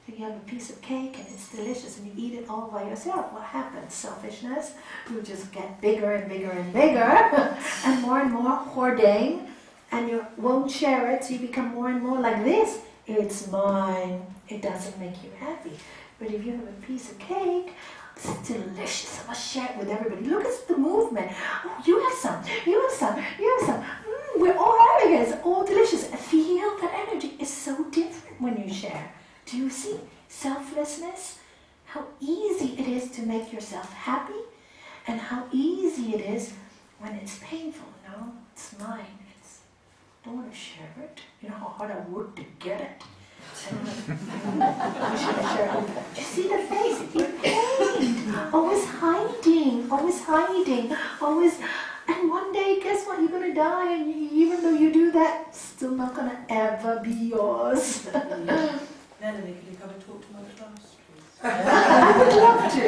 If you have a piece of cake and it's delicious and you eat it all by yourself, what happens? Selfishness. You just get bigger and bigger and bigger and more hoarding, and you won't share it, so you become more and more like this. It's mine. It doesn't make you happy. But if you have a piece of cake, it's delicious, I must share it with everybody. Look at the movement. Oh, you have some, you have some, you have some. We're all having it, it's all delicious. Feel that energy is so different when you share. Do you see selflessness? How easy it is to make yourself happy, and how easy it is when it's painful. No, it's mine. I don't want to share it. You know how hard I worked to get it? I should have shared it. Do you see the face? You're pained. Always hiding, always. And one day, guess what? You're going to die, and even though you do that, it's still not going to ever be yours. Nalanie, can you come and talk to my class, please? I would love to.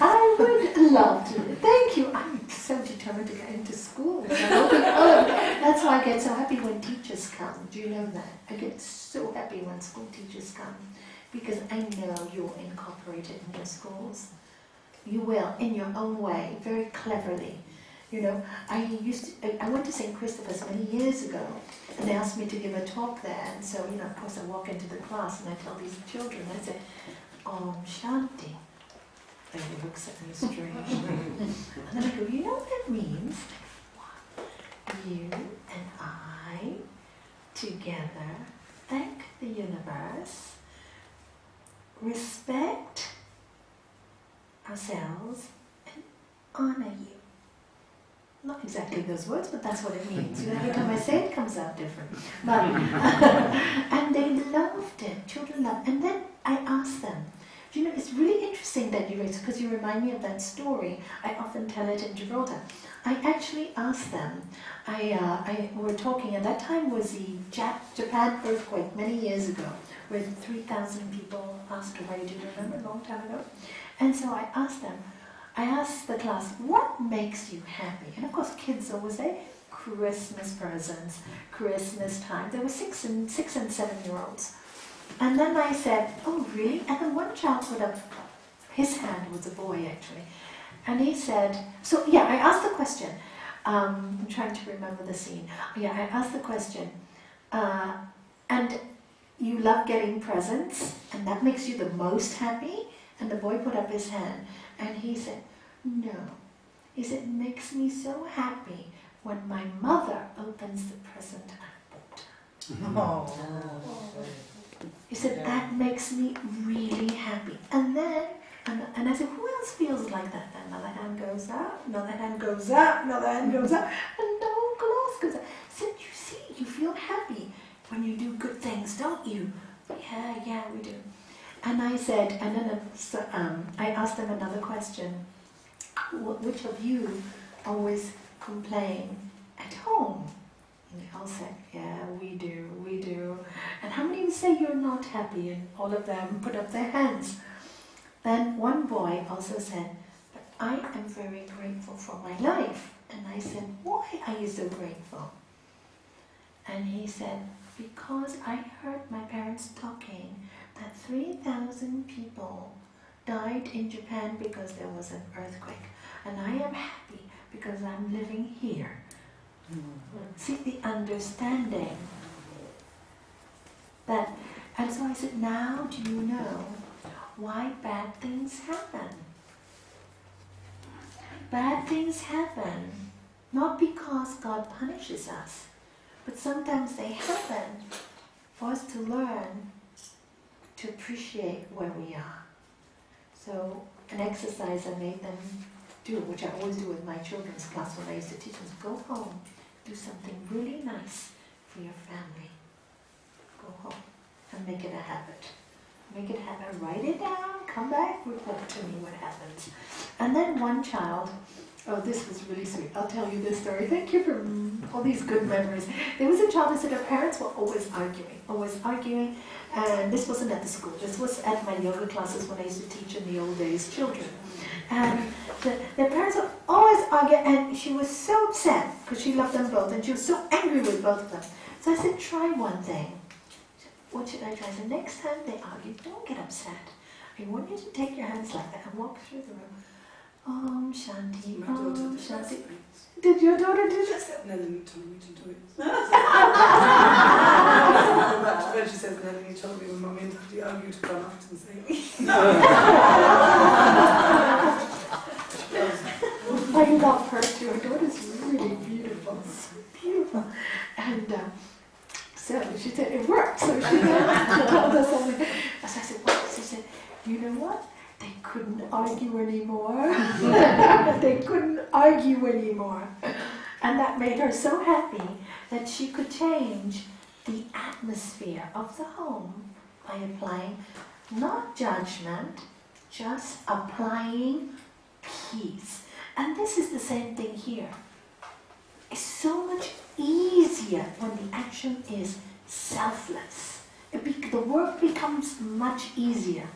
I would love to. Thank you. I'm so determined to get into school. That's why I get so happy when teachers come. Do you know that? I get so happy when school teachers come, because I know you'll incorporate it in your schools. You will, in your own way, very cleverly. You know, I went to St. Christopher's many years ago, and they asked me to give a talk there. And so, you know, of course, I walk into the class and I tell these children, I say, Om Shanti. And he looks at me strange. And then I go, you know what that means? You and I, together, thank the universe, respect ourselves, and honor you. Not exactly those words, but that's what it means. You know, every time I say it, it comes out different. But and they loved it. Children loved it. And then I asked them, do you know, it's really interesting that you raised, because you remind me of that story. I often tell it in Gibraltar. I actually asked them, we were talking, at that time was the Japan earthquake many years ago, where 3,000 people passed away. Do you remember, a long time ago? And so I asked the class, what makes you happy? And of course, kids always say, Christmas presents, Christmas time. There were 6 and 7-year-olds. And then I said, oh really? And then one child put up his hand, was a boy actually. And he said, so yeah, I asked the question. I'm trying to remember the scene. Yeah, I asked the question, and you love getting presents, and that makes you the most happy? And the boy put up his hand, and he said, no. He said, it makes me so happy when my mother opens the present I bought her. He said, that makes me really happy. And then, and I said, who else feels like that? Then another hand goes up, another hand goes up, another hand goes up, and the whole class goes up. I said, you see, you feel happy when you do good things, don't you? Yeah, we do. And I said, and then I asked them another question. Which of you always complain at home? And they all said, yeah, we do. And how many would say you're not happy? And all of them put up their hands. Then one boy also said, but I am very grateful for my life. And I said, why are you so grateful? And he said, because I heard my parents talking that 3,000 people died in Japan because there was an earthquake. And I am happy because I'm living here. See the understanding that And so I said, now do you know why bad things happen? Bad things happen not because God punishes us, but sometimes they happen for us to learn to appreciate where we are. So an exercise I made them do, which I always do with my children's class when I used to teach them, go home, do something really nice for your family. Go home and make it a habit. Make it a habit, write it down, come back, report to me what happens. And then one child, oh, this was really sweet. I'll tell you this story. Thank you for all these good memories. There was a child who said her parents were always arguing, and this wasn't at the school. This was at my yoga classes when I used to teach in the old days children. And their parents were always arguing, and she was so upset because she loved them both, and she was so angry with both of them. So I said, try one thing. What should I try? So next time they argue, don't get upset. I want you to take your hands like that and walk through the room. Om Shanti, Om Shanti. Did your daughter do this? Nalanie told me to do it. When she says Nalanie told me when Mummy and Daddy argued to come out and say I love her too. Her daughter's really beautiful. So beautiful. And so she said it worked. So she told us all. So I said, what? She said, you know what? They couldn't argue anymore. They couldn't argue anymore. And that made her so happy that she could change the atmosphere of the home by applying not judgment, just applying peace. And this is the same thing here. It's so much easier when the action is selfless. The work becomes much easier.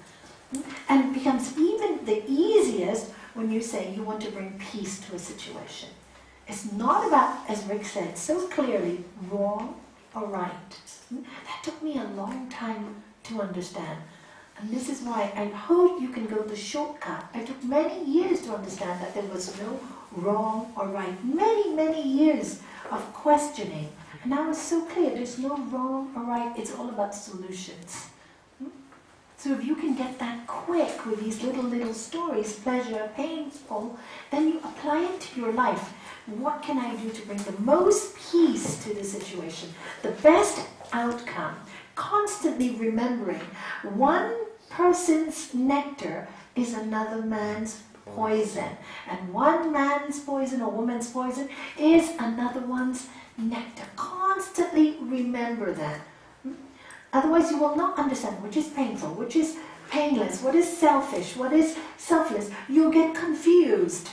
And it becomes even the easiest when you say you want to bring peace to a situation. It's not about, as Rick said so clearly, wrong or right. That took me a long time to understand. And this is why I hope you can go the shortcut. I took many years to understand that there was no wrong or right. Many, many years of questioning. And now it's so clear, there's no wrong or right. It's all about solutions. So if you can get that quick with these little stories, pleasure, painful, then you apply it to your life. What can I do to bring the most peace to the situation? The best outcome. Constantly remembering one person's nectar is another man's poison. And one man's poison or woman's poison is another one's nectar. Constantly remember that. Otherwise you will not understand which is painful, which is painless, what is selfish, what is selfless. You'll get confused.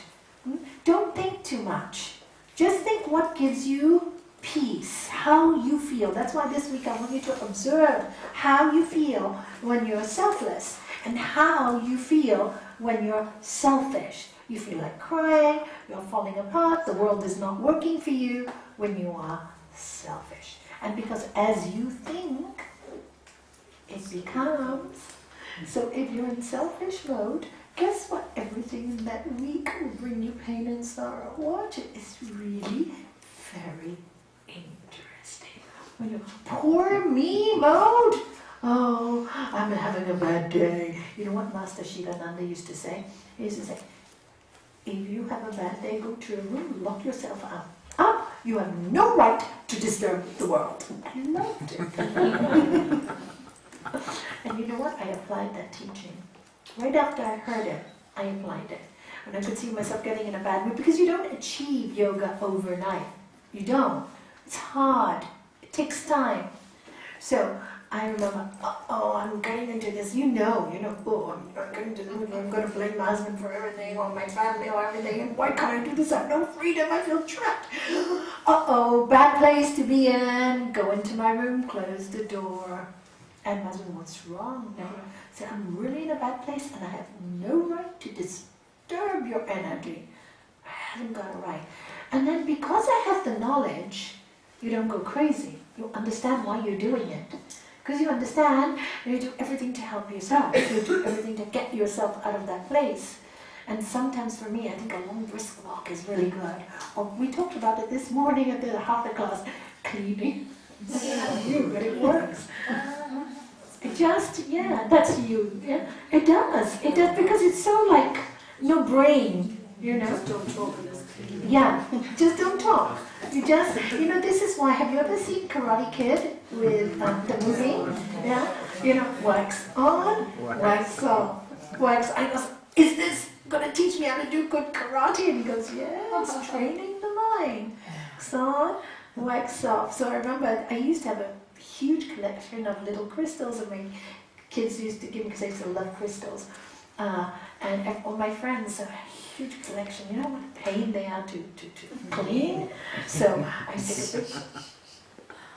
Don't think too much. Just think what gives you peace, how you feel. That's why this week I want you to observe how you feel when you're selfless and how you feel when you're selfish. You feel like crying, you're falling apart, the world is not working for you when you are selfish. And because as you think, it becomes. So if you're in selfish mode, guess what? Everything in that week will bring you pain and sorrow. Watch it. It's really very interesting. When you're poor me mode, oh, I'm having a bad day. You know what Master Shivananda used to say? He used to say, if you have a bad day, go to your room, lock yourself out. You have no right to disturb the world. I loved it. And you know what? I applied that teaching. Right after I heard it, I applied it. When I could see myself getting in a bad mood, because you don't achieve yoga overnight. You don't. It's hard. It takes time. So I remember, I'm getting into this, I'm getting into this, I'm going to blame my husband for everything, or my family, or everything, and why can't I do this? I have no freedom, I feel trapped. Bad place to be in. Go into my room, close the door. And my husband, what's wrong? No. I said, I'm really in a bad place, and I have no right to disturb your energy. I haven't got it right. And then because I have the knowledge, you don't go crazy. You understand why you're doing it. Because you understand, you do everything to help yourself. You do everything to get yourself out of that place. And sometimes for me, I think a long brisk walk is really good. Or we talked about it this morning at the Hatha class, cleaning. It's not you, but it works. Yeah, that's you. Yeah, it does. It does because it's so like no brain, you know. Just don't talk in this. Yeah, just don't talk. This is why. Have you ever seen Karate Kid with the movie? Yeah, wax on, wax off, wax. I goes, is this gonna teach me how to do good karate? And he goes, yeah, it's training the mind. Wax on, wax off. So I remember I used to have a huge collection of little crystals, and my kids used to give me because I used to love crystals. And all my friends, a huge collection. You know what a pain they are to clean? So I take a big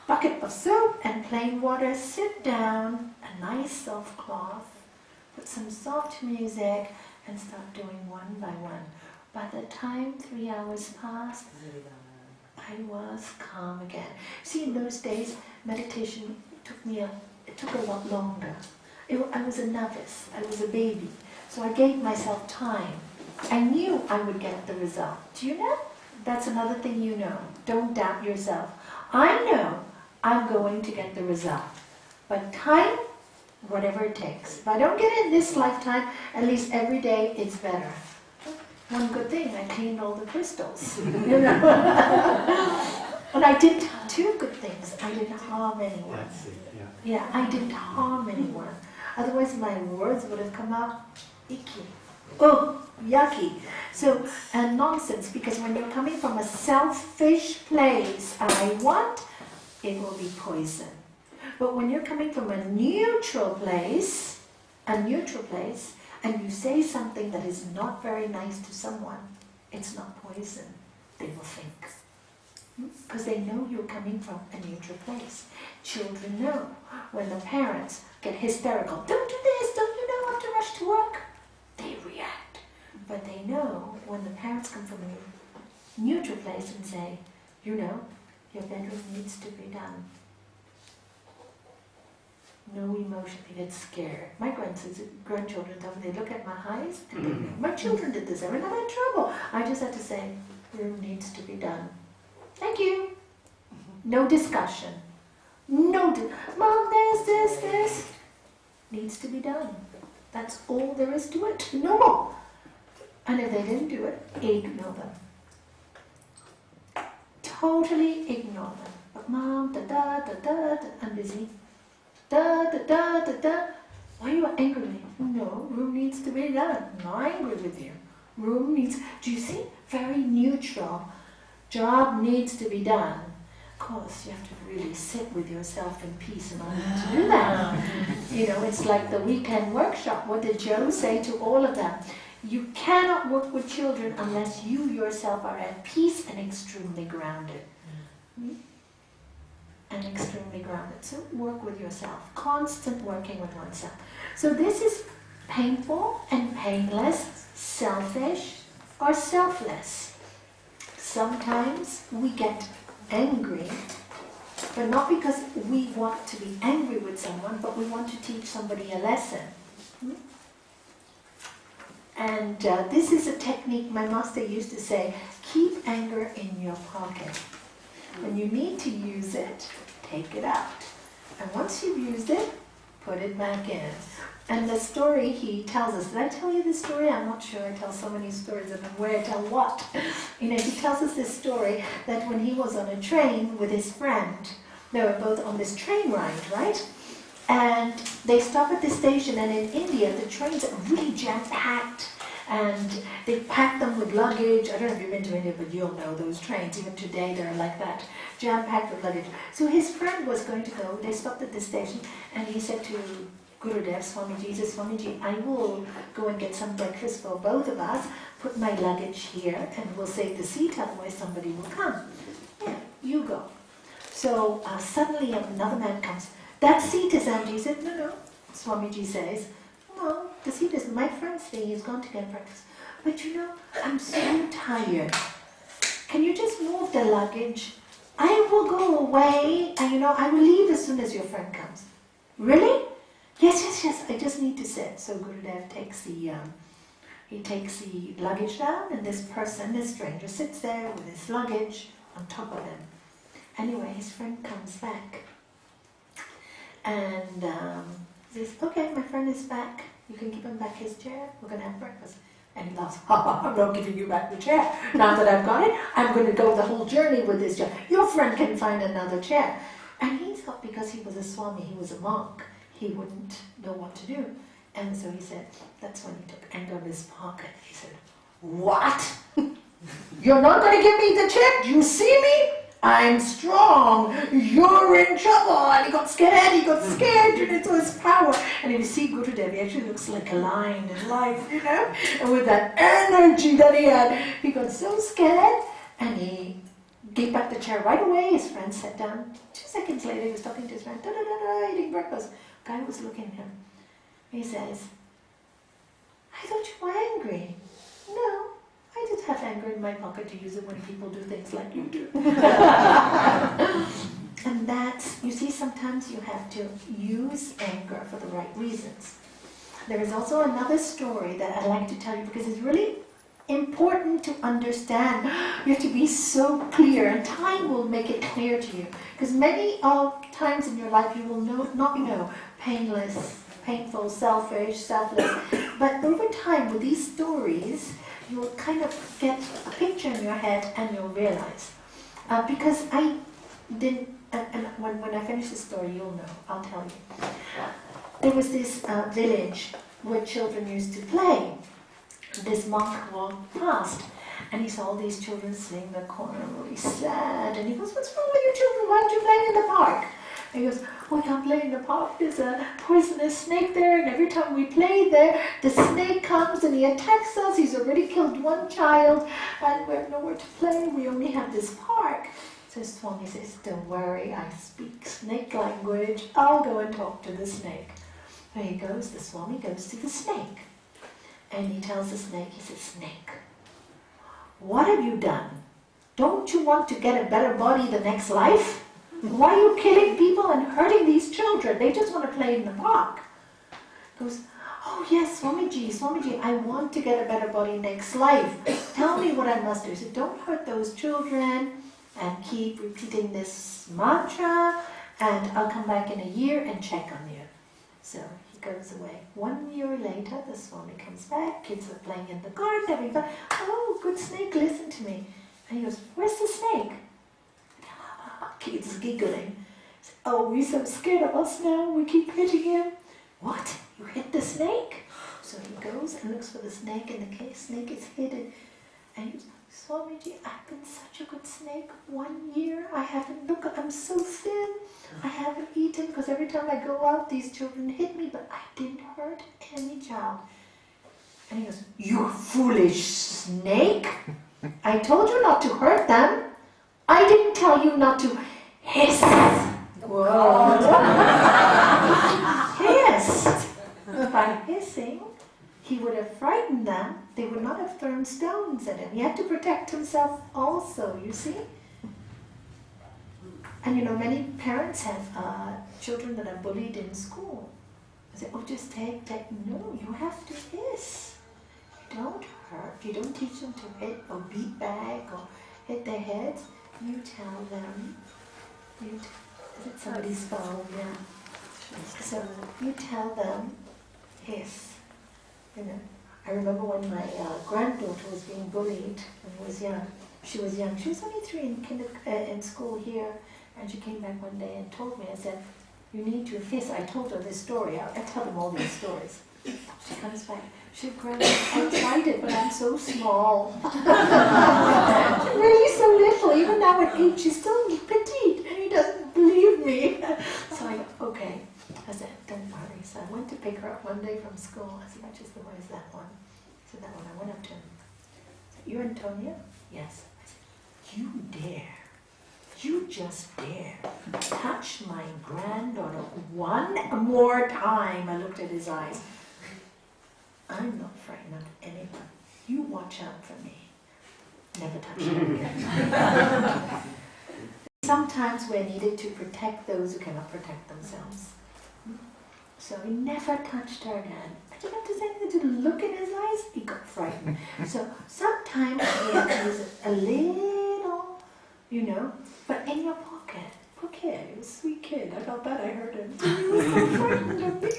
bucket of soap and plain water, sit down, a nice soft cloth, put some soft music, and start doing one by one. By the time 3 hours passed, I was calm again. See, in those days, meditation took a lot longer. I was a novice, I was a baby, so I gave myself time. I knew I would get the result. Do you know? That's another thing you know. Don't doubt yourself. I know I'm going to get the result. But time, whatever it takes. If I don't get it in this lifetime, at least every day it's better. One good thing, I cleaned all the crystals. And I did two good things. I didn't harm anyone. That's it, yeah. Yeah, I didn't harm anyone. Otherwise my words would have come out icky. Oh, yucky. So, and nonsense, because when you're coming from a selfish place, I want, it will be poison. But when you're coming from a neutral place, and you say something that is not very nice to someone, it's not poison, they will think. Because they know you're coming from a neutral place. Children know when the parents get hysterical, don't do this, don't you know I have to rush to work? They react. But they know when the parents come from a neutral place and say, your bedroom needs to be done. No emotion, they get scared. My grandchildren tell me, they look at my eyes and they know. My children did this every time I'm in trouble. I just had to say, room needs to be done. Thank you. No discussion. Mom, this needs to be done. That's all there is to it. No more. And if they didn't do it, ignore them. Totally ignore them. But Mom, I'm busy. Why are you angry with me? No, room needs to be done. I'm not angry with you. Room needs, do you see? Very neutral. Job needs to be done. Of course, you have to really sit with yourself in peace in order to do that. It's like the weekend workshop. What did Joe say to all of them? You cannot work with children unless you yourself are at peace and extremely grounded. And extremely grounded. So work with yourself. Constant working with oneself. So this is painful and painless, selfish or selfless. Sometimes we get angry, but not because we want to be angry with someone, but we want to teach somebody a lesson. And this is a technique my master used to say, keep anger in your pocket. When you need to use it, take it out. And once you've used it, put it back in. And the story he tells us, did I tell you this story? I'm not sure. I tell so many stories and where I tell what. He tells us this story that when he was on a train with his friend, they were both on this train ride, right? And they stop at the station, and in India, the trains are really jam-packed. And they pack them with luggage. I don't know if you've been to India, but you'll know those trains. Even today, they're like that, jam-packed with luggage. So his friend was going to go. They stopped at the station, and he said to Gurudev, Swamiji, I will go and get some breakfast for both of us, put my luggage here, and we'll save the seat, otherwise somebody will come. Yeah, you go. So suddenly another man comes. That seat is empty. He said, no. Swamiji says, no, the seat is my friend's thing. He's gone to get breakfast. But I'm so tired. Can you just move the luggage? I will go away, and I will leave as soon as your friend comes. Really? Yes, I just need to sit. So Gurudev takes the luggage down, and this stranger, sits there with his luggage on top of him. Anyway, his friend comes back, and He says, okay, my friend is back. You can give him back his chair. We're going to have breakfast. And he laughs, ha ha, I'm not giving you back the chair. Now that I've got it, I'm going to go the whole journey with this chair. Your friend can find another chair. And he thought because he was a Swami, he was a monk, he wouldn't know what to do. And so he said, that's when he took anger in his pocket. He said, what? You're not going to give me the chair? Do you see me? I'm strong. You're in trouble. And he got scared. Turned into his power. And if you see Gurudev, he actually looks like a lion in life, you know? And with that energy that he had, he got so scared and he gave back the chair right away. His friend sat down. 2 seconds later, he was talking to his friend, eating breakfast. The guy was looking at him. He says, I thought you were angry. No. I just have anger in my pocket to use it when people do things like you do. And that's, you see, sometimes you have to use anger for the right reasons. There is also another story that I'd like to tell you because it's really important to understand. You have to be so clear, and time will make it clear to you. Because many times in your life you will not know painless, painful, selfish, selfless. But over time, with these stories, you'll kind of get a picture in your head and you'll realize. Because I didn't, and when I finish the story, you'll know, I'll tell you. There was this village where children used to play. This monk walked past and he saw all these children sitting in the corner really sad. And he goes, what's wrong with you children? Why aren't you playing in the park? And he goes, oh, I can't play in the park. There's a poisonous snake there, and every time we play there, the snake comes and he attacks us. He's already killed one child, and we have nowhere to play. We only have this park. So Swami says, don't worry, I speak snake language. I'll go and talk to the snake. There he goes, the Swami goes to the snake. And he tells the snake, he says, snake, what have you done? Don't you want to get a better body the next life? Why are you killing people and hurting these children? They just want to play in the park. He goes, oh yes, Swamiji, I want to get a better body next life. Tell me what I must do. He said, don't hurt those children and keep repeating this mantra, and I'll come back in a year and check on you. So he goes away. 1 year later, the Swami comes back, kids are playing in the garden, having fun. Oh, good snake, listen to me. And he goes, where's the snake? Kids giggling. Oh, we're so scared of us now, we keep hitting him. What? You hit the snake? So he goes and looks for the snake, and the snake is hidden. And he goes, Swamiji, I've been such a good snake. 1 year, I haven't, look, I'm so thin. I haven't eaten, because every time I go out, these children hit me, but I didn't hurt any child. And he goes, you foolish snake. I told you not to hurt them. I didn't tell you not to hiss. Whoa. Hissed. By hissing, he would have frightened them. They would not have thrown stones at him. He had to protect himself also, you see? And you know, many parents have children that are bullied in school. They say, oh, just take. No, you have to hiss. You don't hurt. You don't teach them to hit or beat back or hit their heads. You tell them, is it somebody's phone? Yeah. So you tell them, hiss. You know, I remember when my granddaughter was being bullied and was young. She was young. She was only 3 in school here, and she came back one day and told me. I said, you need to hiss. I told her this story. I tell them all these stories. She comes back. She said, Grandma, I tried it, but I'm so small. Really so little. Even now at 8, she's still petite, and he doesn't believe me. So I go, okay. I said, don't worry. So I went to pick her up one day from school. I said, where's that one? I said, that one. I went up to him. I said, you're Antonia? Yes. I said, you dare. You just dare touch my granddaughter one more time. I looked at his eyes. I'm not frightened of anyone. You watch out for me. Never touch her again. Sometimes we're needed to protect those who cannot protect themselves. So he never touched her again. I didn't have to say anything, to look in his eyes, he got frightened. So sometimes we have to use a little, you know, but in your pocket. Poor kid, he was a sweet kid. I felt bad I hurt him. He was so frightened of me.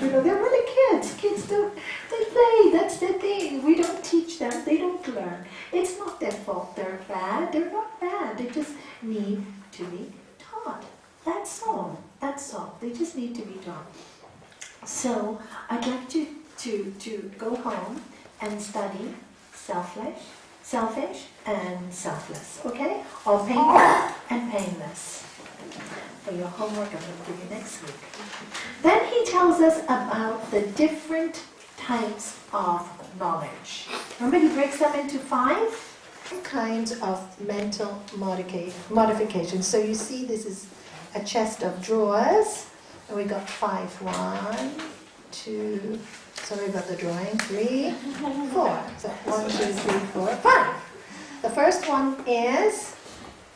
You know, they're really kids. Kids don't, they play, that's their thing. We don't teach them, they don't learn. It's not their fault they're bad. They're not bad. They just need to be taught. That's all. That's all. They just need to be taught. So I'd like to go home and study selfish and selfless, okay? Or painful and painless. For your homework, I'm going to give you next week. Then he tells us about the different types of knowledge. Remember, he breaks them into 5 kinds of mental modifications. So you see, this is a chest of drawers, and we got 5. 1, 2, sorry about the drawing, 3, 4. So 1, 2, 3, 4, 5. The first one is,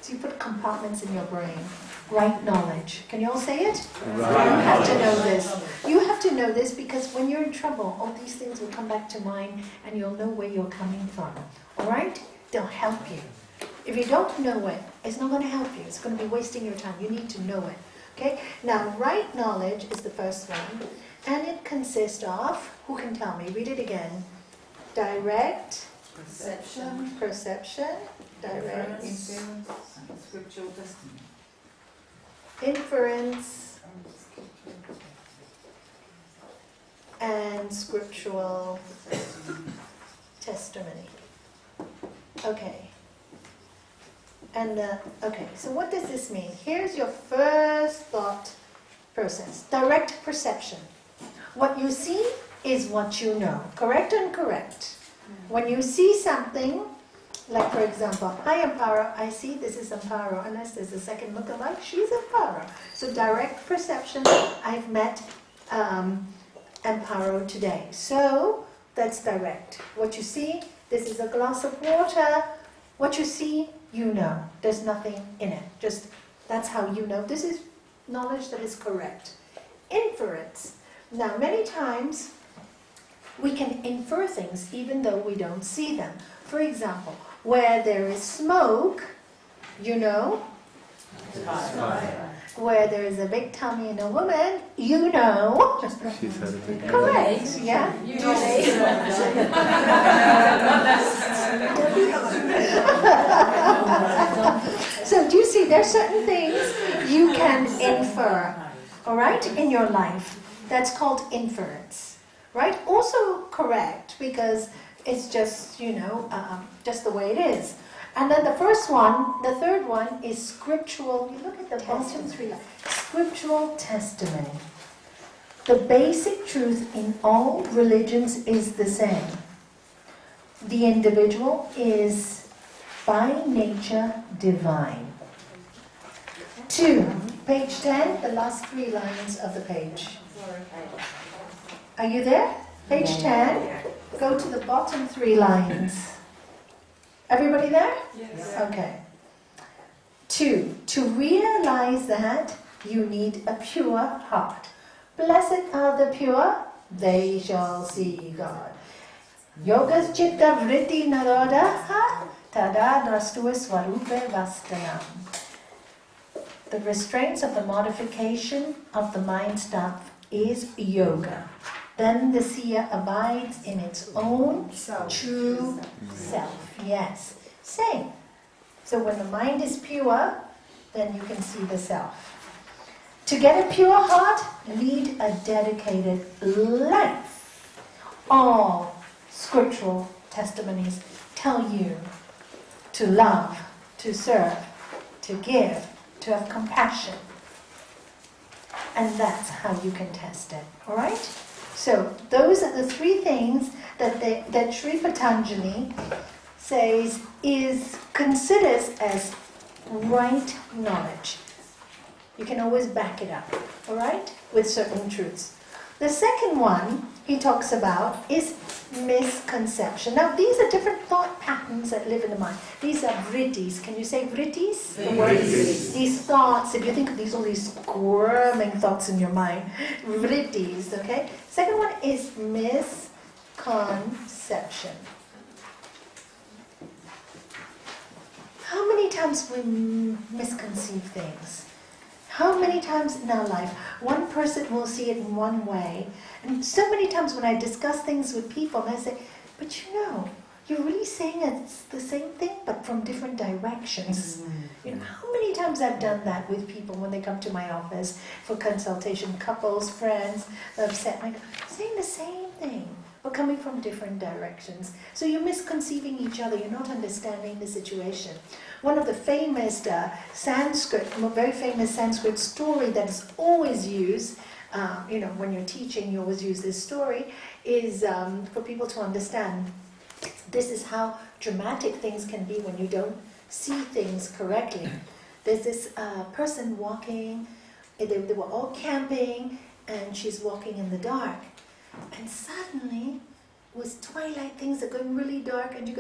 so you put compartments in your brain. Right knowledge. Can you all say it? Right. You have to know this. You have to know this because when you're in trouble, all these things will come back to mind and you'll know where you're coming from. Alright? They'll help you. If you don't know it, it's not going to help you. It's going to be wasting your time. You need to know it. Okay? Now, right knowledge is the first one. And it consists of, who can tell me? Read it again. Direct Perception, direct inference, and scriptural testimony. inference, and scriptural testimony. Okay. And okay, so what does this mean? Here's your first thought process. Direct perception. What you see is what you know. Correct and incorrect. When you see something, like for example, hi Amparo, I see this is Amparo, unless there's a second look-alike, she's Amparo. So direct perception, I've met Amparo today. So that's direct. What you see, this is a glass of water. What you see, you know. There's nothing in it. Just that's how you know. This is knowledge that is correct. Inference. Now, many times we can infer things even though we don't see them. For example, where there is smoke, you know. Where there is a big tummy in a woman, you know. She's had a big Correct, yeah? So do you see, there are certain things you can infer, all right, in your life. That's called inference, right? Also correct, because it's just, you know, just the way it is. And then the third one is scriptural. You look at the bottom 3 lines. Scriptural testimony. The basic truth in all religions is the same. The individual is by nature divine. 2, page 10, the last 3 lines of the page. Are you there? Page 10, go to the bottom 3 lines. Everybody there? Yes. Okay. 2, to realize that you need a pure heart. Blessed are the pure, they shall see God. Yogas chitta vritti narodaha tada drastuva swarupe vastanam. The restraints of the modification of the mind stuff is yoga. Then the seer abides in its own true self. Yes. Same. So when the mind is pure, then you can see the self. To get a pure heart, lead a dedicated life. All scriptural testimonies tell you to love, to serve, to give, to have compassion. And that's how you can test it. Alright? So those are the 3 things that Sri Patanjali says considers as right knowledge. You can always back it up, all right, with certain truths. The second one he talks about is misconception. Now, these are different thought patterns that live in the mind. These are vrittis. Can you say vrittis? The word these thoughts, if you think of these, all these squirming thoughts in your mind, vrittis, okay? Second one is misconception. How many times we misconceive things? How many times in our life one person will see it in one way, and so many times when I discuss things with people, and I say, but you know, you're really saying it's the same thing, but from different directions. You know, how many times I've done that with people when they come to my office for consultation, couples, friends, upset, and I go, saying the same thing, but coming from different directions. So you're misconceiving each other, you're not understanding the situation. One of the famous very famous Sanskrit story that is always used, when you're teaching, you always use this story, is for people to understand. This is how dramatic things can be when you don't see things correctly. There's this person walking, they were all camping, and she's walking in the dark. And suddenly, it was twilight, things are going really dark, and she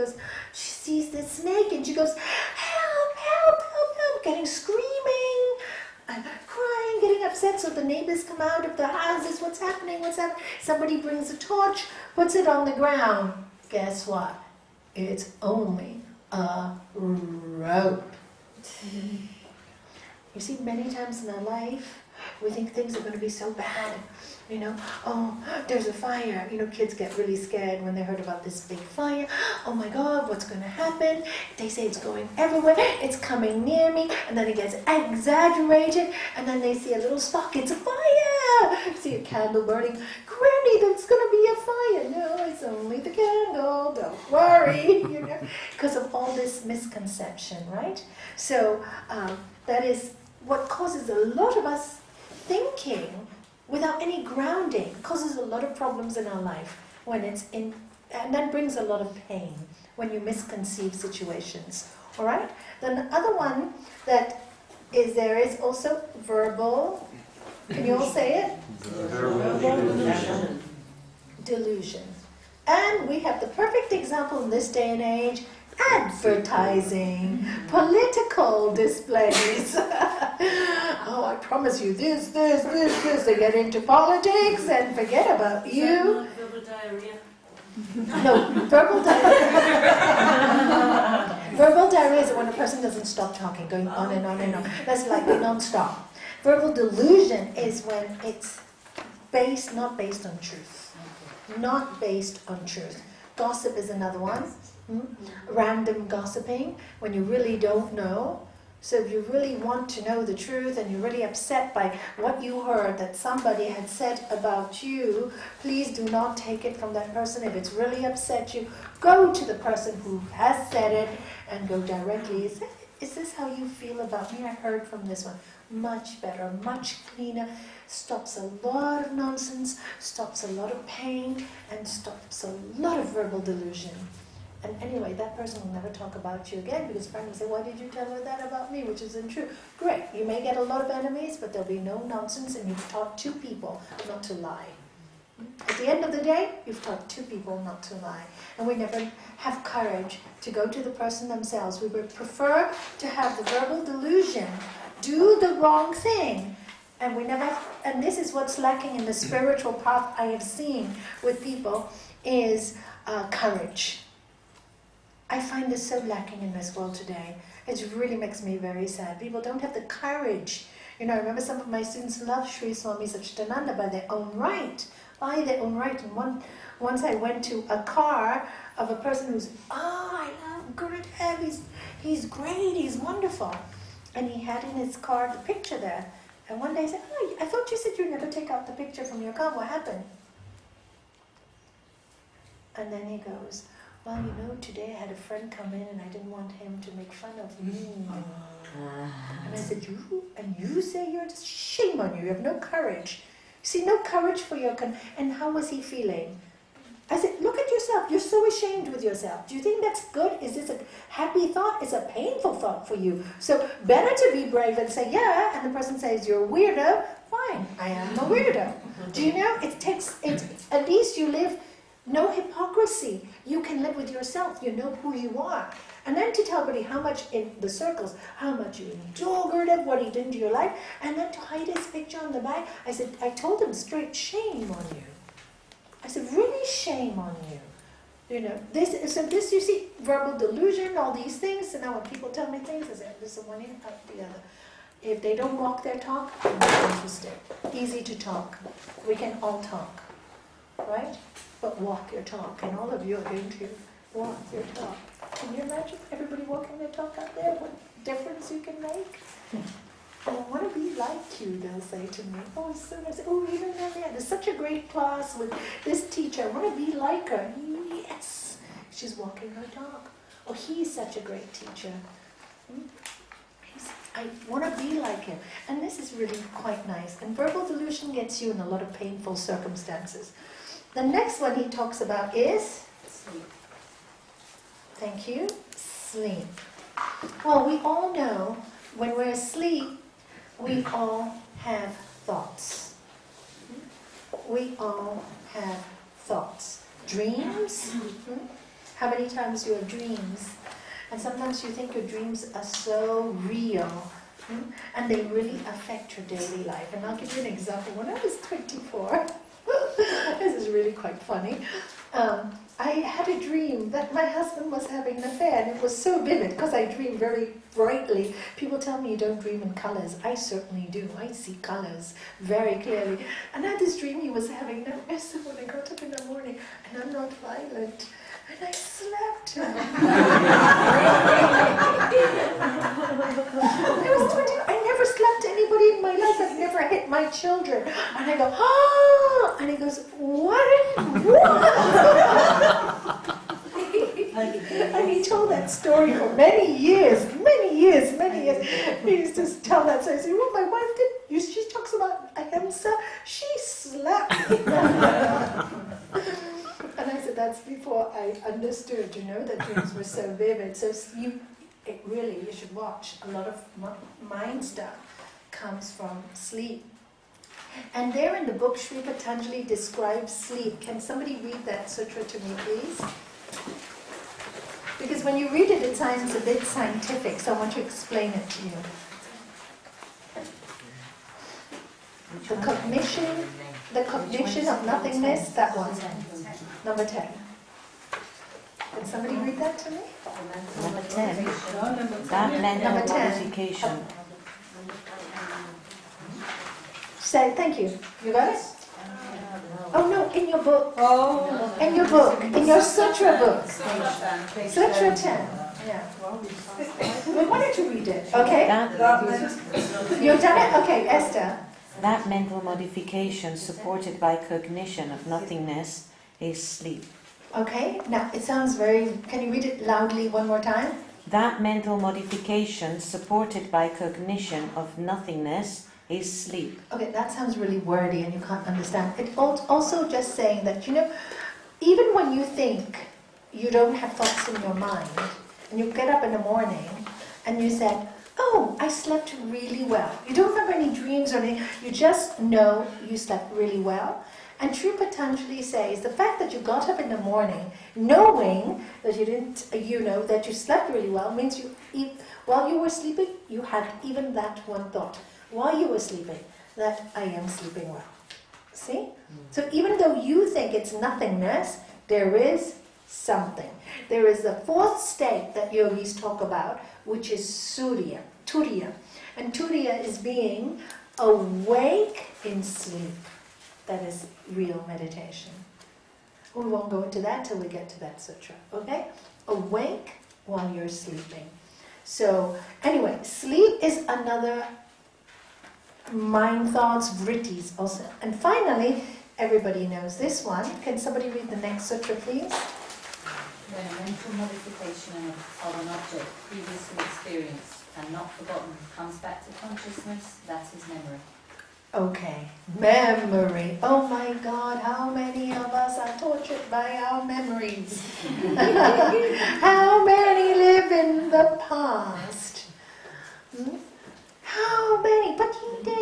sees this snake, and she goes, help, help, help, help, getting screaming, and crying, getting upset, so the neighbors come out of the houses, what's happening, somebody brings a torch, puts it on the ground. Guess what? It's only a rope. You see, many times in our life, we think things are going to be so bad. Oh, there's a fire. Kids get really scared when they heard about this big fire. Oh my God, what's going to happen? They say it's going everywhere. It's coming near me. And then it gets exaggerated. And then they see a little spark. It's a fire. See a candle burning. Granny, there's going to be a fire. No, it's only the candle. Don't worry. Because of all this misconception, right? So that is what causes a lot of us thinking without any grounding, causes a lot of problems in our life and that brings a lot of pain when you misconceive situations. All right? Then the other one that is there is also verbal. Can you all say it? Verbal Delusion. And we have the perfect example in this day and age. Advertising, political displays. Oh, I promise you this. They get into politics and forget about you. Verbal diarrhea. No, verbal diarrhea. Verbal diarrhea is when a person doesn't stop talking, going on and on and on. That's like non-stop. Verbal delusion is when it's not based on truth. Not based on truth. Gossip is another one. Random gossiping, when you really don't know. So if you really want to know the truth and you're really upset by what you heard that somebody had said about you, please do not take it from that person. If it's really upset you, go to the person who has said it and go directly. Is this how you feel about me? I heard from this one. Much better, much cleaner, stops a lot of nonsense, stops a lot of pain, and stops a lot of verbal delusion. And anyway, that person will never talk about you again because friends will say, why did you tell her that about me, which isn't true? Great, you may get a lot of enemies, but there'll be no nonsense and you've taught two people not to lie. At the end of the day, you've taught two people not to lie. And we never have courage to go to the person themselves. We would prefer to have the verbal delusion, do the wrong thing. And this is what's lacking in the spiritual path I have seen with people, is courage. I find this so lacking in this world today. It really makes me very sad. People don't have the courage. I remember some of my students love Sri Swami Satchidananda by their own right. And once I went to a car of a person who's, I love Gurudev, he's great, he's wonderful. And he had in his car the picture there. And one day I said, I thought you said you'd never take out the picture from your car. What happened? And then he goes, well, today I had a friend come in and I didn't want him to make fun of me. And I said, you say you're just, shame on you. You have no courage. See, no courage for your... And how was he feeling? I said, look at yourself. You're so ashamed with yourself. Do you think that's good? Is this a happy thought? It's a painful thought for you. So better to be brave and say, yeah, and the person says, you're a weirdo. Fine, I am a weirdo. Do you know? At least you live... No hypocrisy. You can live with yourself. You know who you are. And then to tell everybody how much in the circles, how much you enjoy Gurudev, what he did into your life, and then to hide his picture on the back. I told him straight, shame on you. I said, really shame on you. This you see, verbal delusion, all these things. So now when people tell me things, I say, this is one in, out the other. If they don't walk their talk, they're not interested. Easy to talk. We can all talk, right? But walk your talk, and all of you are going to walk your talk. Can you imagine everybody walking their talk out there? What difference you can make? I want to be like you, they'll say to me. Oh, as soon as, oh, even Nalanie, there's such a great class with this teacher. I want to be like her. Yes, she's walking her talk. Oh, he's such a great teacher. I want to be like him. And this is really quite nice. And verbal delusion gets you in a lot of painful circumstances. The next one he talks about is? Sleep. Thank you. Sleep. Well, we all know when we're asleep, we all have thoughts. We all have thoughts. Dreams? How many times you have dreams? And sometimes you think your dreams are so real, and they really affect your daily life. And I'll give you an example. When I was 24, this is really quite funny, I had a dream that my husband was having an affair, and it was so vivid because I dream very brightly. People tell me you don't dream in colors. I certainly do. I see colors very clearly. And I had this dream he was having an affair, so when I got up in the morning, and I'm not violent, and I slept. I was 20. I never slept anybody in my life. I've never hit my children. And I go, ah! And he goes, what? And he told that story for many years. He used to tell that story. I said, well, my wife did. She talks about ahimsa. She slept. And I said, that's before I understood, that dreams were so vivid. So you should watch. A lot of mind stuff comes from sleep. And there in the book, Sri Patanjali describes sleep. Can somebody read that sutra to me, please? Because when you read it, it sounds a bit scientific, so I want to explain it to you. The cognition of nothingness, that one. Number 10. Can somebody read that to me? Number 10. That mental Number 10. modification. Say, thank you. You got it? Oh no, in your book. Oh. In your book. In your sutra book. Sutra 10. Yeah. We wanted to read it. Okay? You've done it? Okay, Esther. That mental modification supported by cognition of nothingness is sleep. Okay, now it sounds very... Can you read it loudly one more time? That mental modification supported by cognition of nothingness is sleep. Okay, that sounds really wordy and you can't understand. It also just saying that, even when you think you don't have thoughts in your mind, and you get up in the morning and you said, oh, I slept really well. You don't have any dreams or anything. You just know you slept really well. And Sri Patanjali says the fact that you got up in the morning knowing that you didn't, that you slept really well means while you were sleeping, you had even that one thought. While you were sleeping, that I am sleeping well. See? So even though you think it's nothingness, there is something. There is the fourth state that yogis talk about, which is turiya. And turiya is being awake in sleep. That is real meditation. We won't go into that till we get to that sutra. Okay? Awake while you're sleeping. So, anyway, sleep is another mind thoughts, vrittis also. And finally, everybody knows this one. Can somebody read the next sutra, please? When a mental modification of an object previously experienced and not forgotten comes back to consciousness, that is memory. Okay, memory. Oh my God, how many of us are tortured by our memories? How many live in the past? How many? But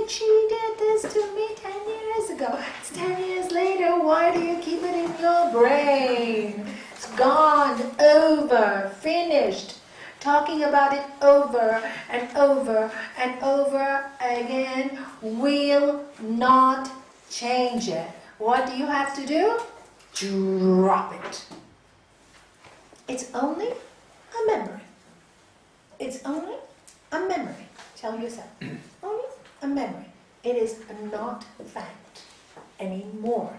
she did this to me 10 years ago. It's 10 years later, why do you keep it in your brain? It's gone, over, finished. Talking about it over and over and over again will not change it. What do you have to do? Drop it. It's only a memory. It's only a memory. Tell yourself, only a memory. It is not fact anymore.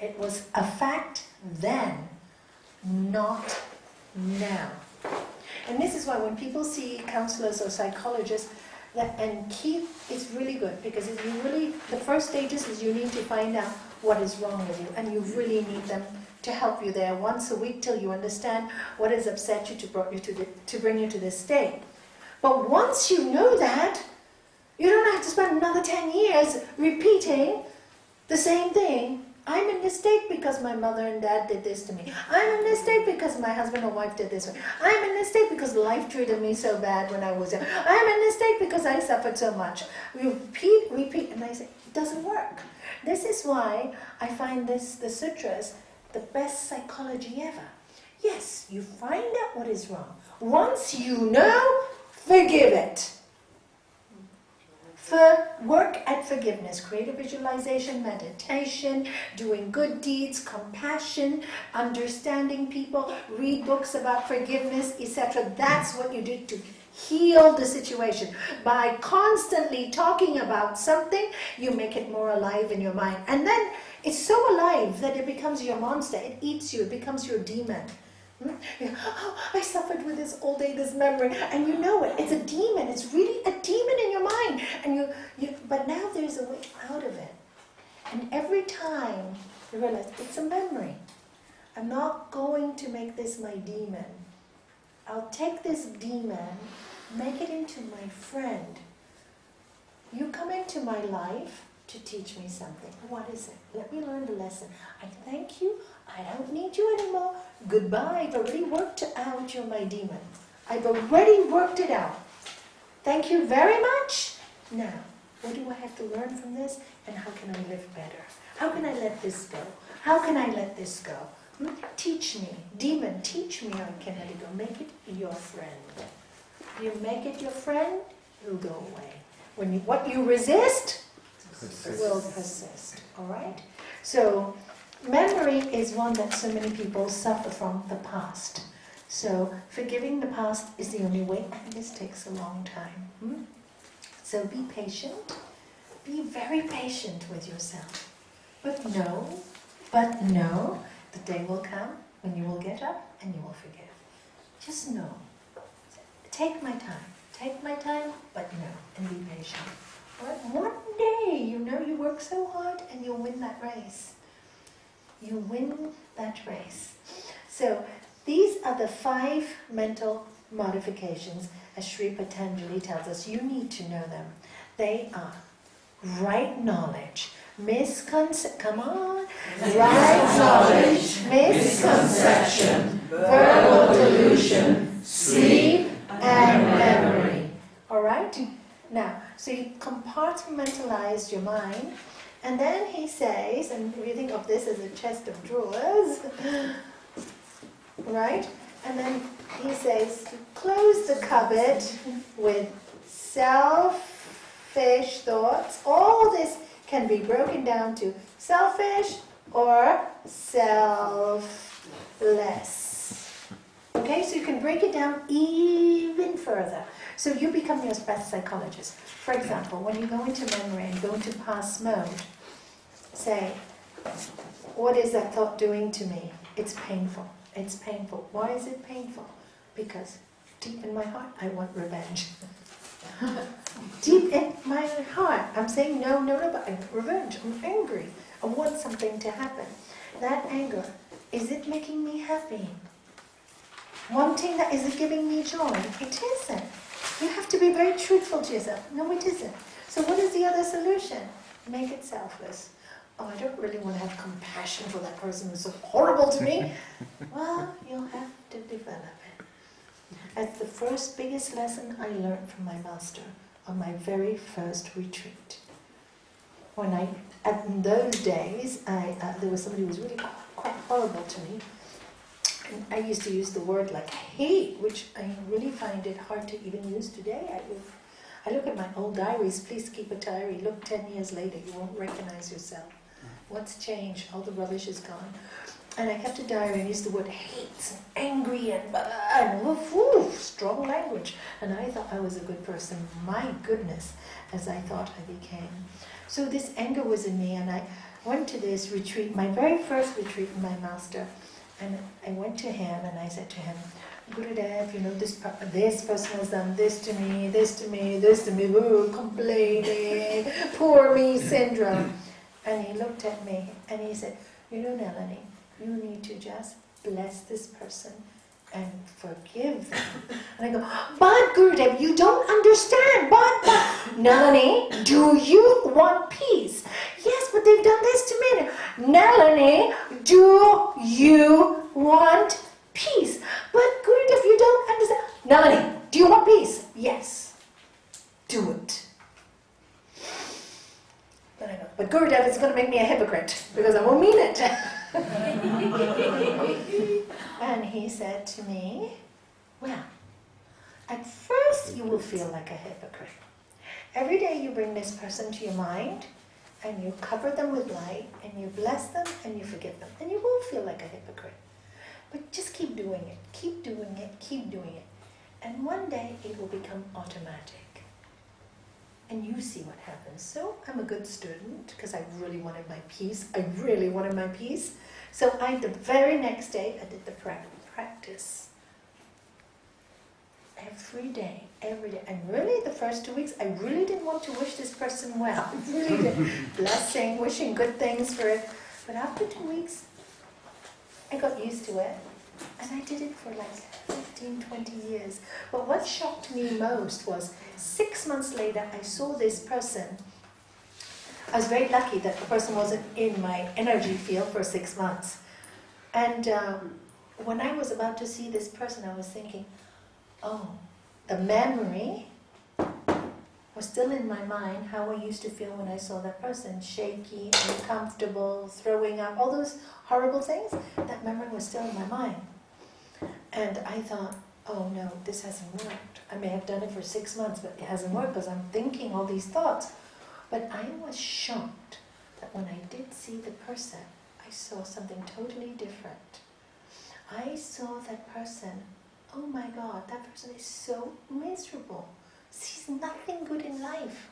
It was a fact then, not now. And this is why when people see counselors or psychologists, it's really good, because the first stages is you need to find out what is wrong with you, and you really need them to help you there once a week till you understand what has upset you to bring you to this state. But once you know that, you don't have to spend another 10 years repeating the same thing. I'm in this state because my mother and dad did this to me. I'm in this state because my husband or wife did this. I'm in this state because life treated me so bad when I was young. I'm in this state because I suffered so much. Repeat, and I say, it doesn't work. This is why I find the sutras the best psychology ever. Yes, you find out what is wrong. Once you know, forgive it. Work at forgiveness, creative visualization, meditation, doing good deeds, compassion, understanding people, read books about forgiveness, etc. That's what you do to heal the situation. By constantly talking about something, you make it more alive in your mind. And then it's so alive that it becomes your monster. It eats you. It becomes your demon. Oh, I suffered with this all day, this memory, and you know it. It's a demon. It's really a demon in your mind. And but now there's a way out of it. And every time you realize it's a memory. I'm not going to make this my demon. I'll take this demon, make it into my friend. You come into my life to teach me something. What is it? Let me learn the lesson. I thank you. I don't need you anymore. Goodbye. I've already worked out you're my demon. I've already worked it out. Thank you very much. Now, what do I have to learn from this? And how can I live better? How can I let this go? How can I let this go? Teach me. Demon, teach me how I can let it go. Make it your friend. You make it your friend, it'll go away. What you resist will persist. All right? So, memory is one that so many people suffer from, the past. So forgiving the past is the only way, and this takes a long time. So be patient. Be very patient with yourself. But know, the day will come when you will get up and you will forgive. Just know. Take my time, but know, and be patient. But one day, you work so hard and you'll win that race. You win that race. So these are the 5 mental modifications, as Sri Patanjali tells us. You need to know them. They are right knowledge, come on, right knowledge, misconception, verbal delusion, sleep, and memory. All right? Now, so you compartmentalize your mind. And then he says, and we think of this as a chest of drawers, right? And then he says, close the cupboard with selfish thoughts. All this can be broken down to selfish or selfless. Okay, so you can break it down even further. So you become your best psychologist. For example, when you go into memory and go into past mode, say, what is that thought doing to me? It's painful. It's painful. Why is it painful? Because deep in my heart, I want revenge. Deep in my heart, I'm saying no, but I want revenge. I'm angry. I want something to happen. That anger, is it making me happy? Wanting that, is it giving me joy? It isn't. You have to be very truthful to yourself. No, it isn't. So what is the other solution? Make it selfless. Oh, I don't really want to have compassion for that person who's so horrible to me. Well, you'll have to develop it. That's the first biggest lesson I learned from my master on my very first retreat. In those days, there was somebody who was really quite horrible to me. And I used to use the word like hate, which I really find it hard to even use today. I look at my old diaries. Please keep a diary. Look 10 years later, you won't recognize yourself. What's changed? All the rubbish is gone. And I kept a diary and used the word hates and angry and strong language. And I thought I was a good person. My goodness, as I thought I became. So this anger was in me, and I went to this retreat, my very first retreat with my master. And I went to him and I said to him, Gurudev, you know, this person has done this to me, complaining, poor me syndrome. And he looked at me and he said, you know, Nalanie, you need to just bless this person and forgive them. And I go, but Gurudev, you don't understand. But Nalanie, do you want peace? Yes, but they've done this to me. Nalanie, do you want peace? But Gurudev, you don't understand. Nalanie, do you want peace? Yes. Do it. But I go, but Gurudev, it's going to make me a hypocrite because I won't mean it. And he said to me, well, at first you will feel like a hypocrite. Every day you bring this person to your mind and you cover them with light and you bless them and you forgive them. And you will feel like a hypocrite. But just keep doing it, keep doing it, keep doing it. And one day it will become automatic. And you see what happens. So I'm a good student because I really wanted my peace. So the very next day I did the practice. Every day. And really the first 2 weeks I really didn't want to wish this person well. I really did. Blessing, wishing good things for it. But after 2 weeks I got used to it. And I did it for like 15, 20 years. But what shocked me most was 6 months later I saw this person. I was very lucky that the person wasn't in my energy field for 6 months. And when I was about to see this person, I was thinking, oh, the memory was still in my mind, how I used to feel when I saw that person, shaky, uncomfortable, throwing up, all those horrible things. That memory was still in my mind. And I thought, oh no, this hasn't worked. I may have done it for 6 months, but it hasn't worked because I'm thinking all these thoughts. But I was shocked that when I did see the person, I saw something totally different. I saw that person, oh my God, that person is so miserable. Sees nothing good in life.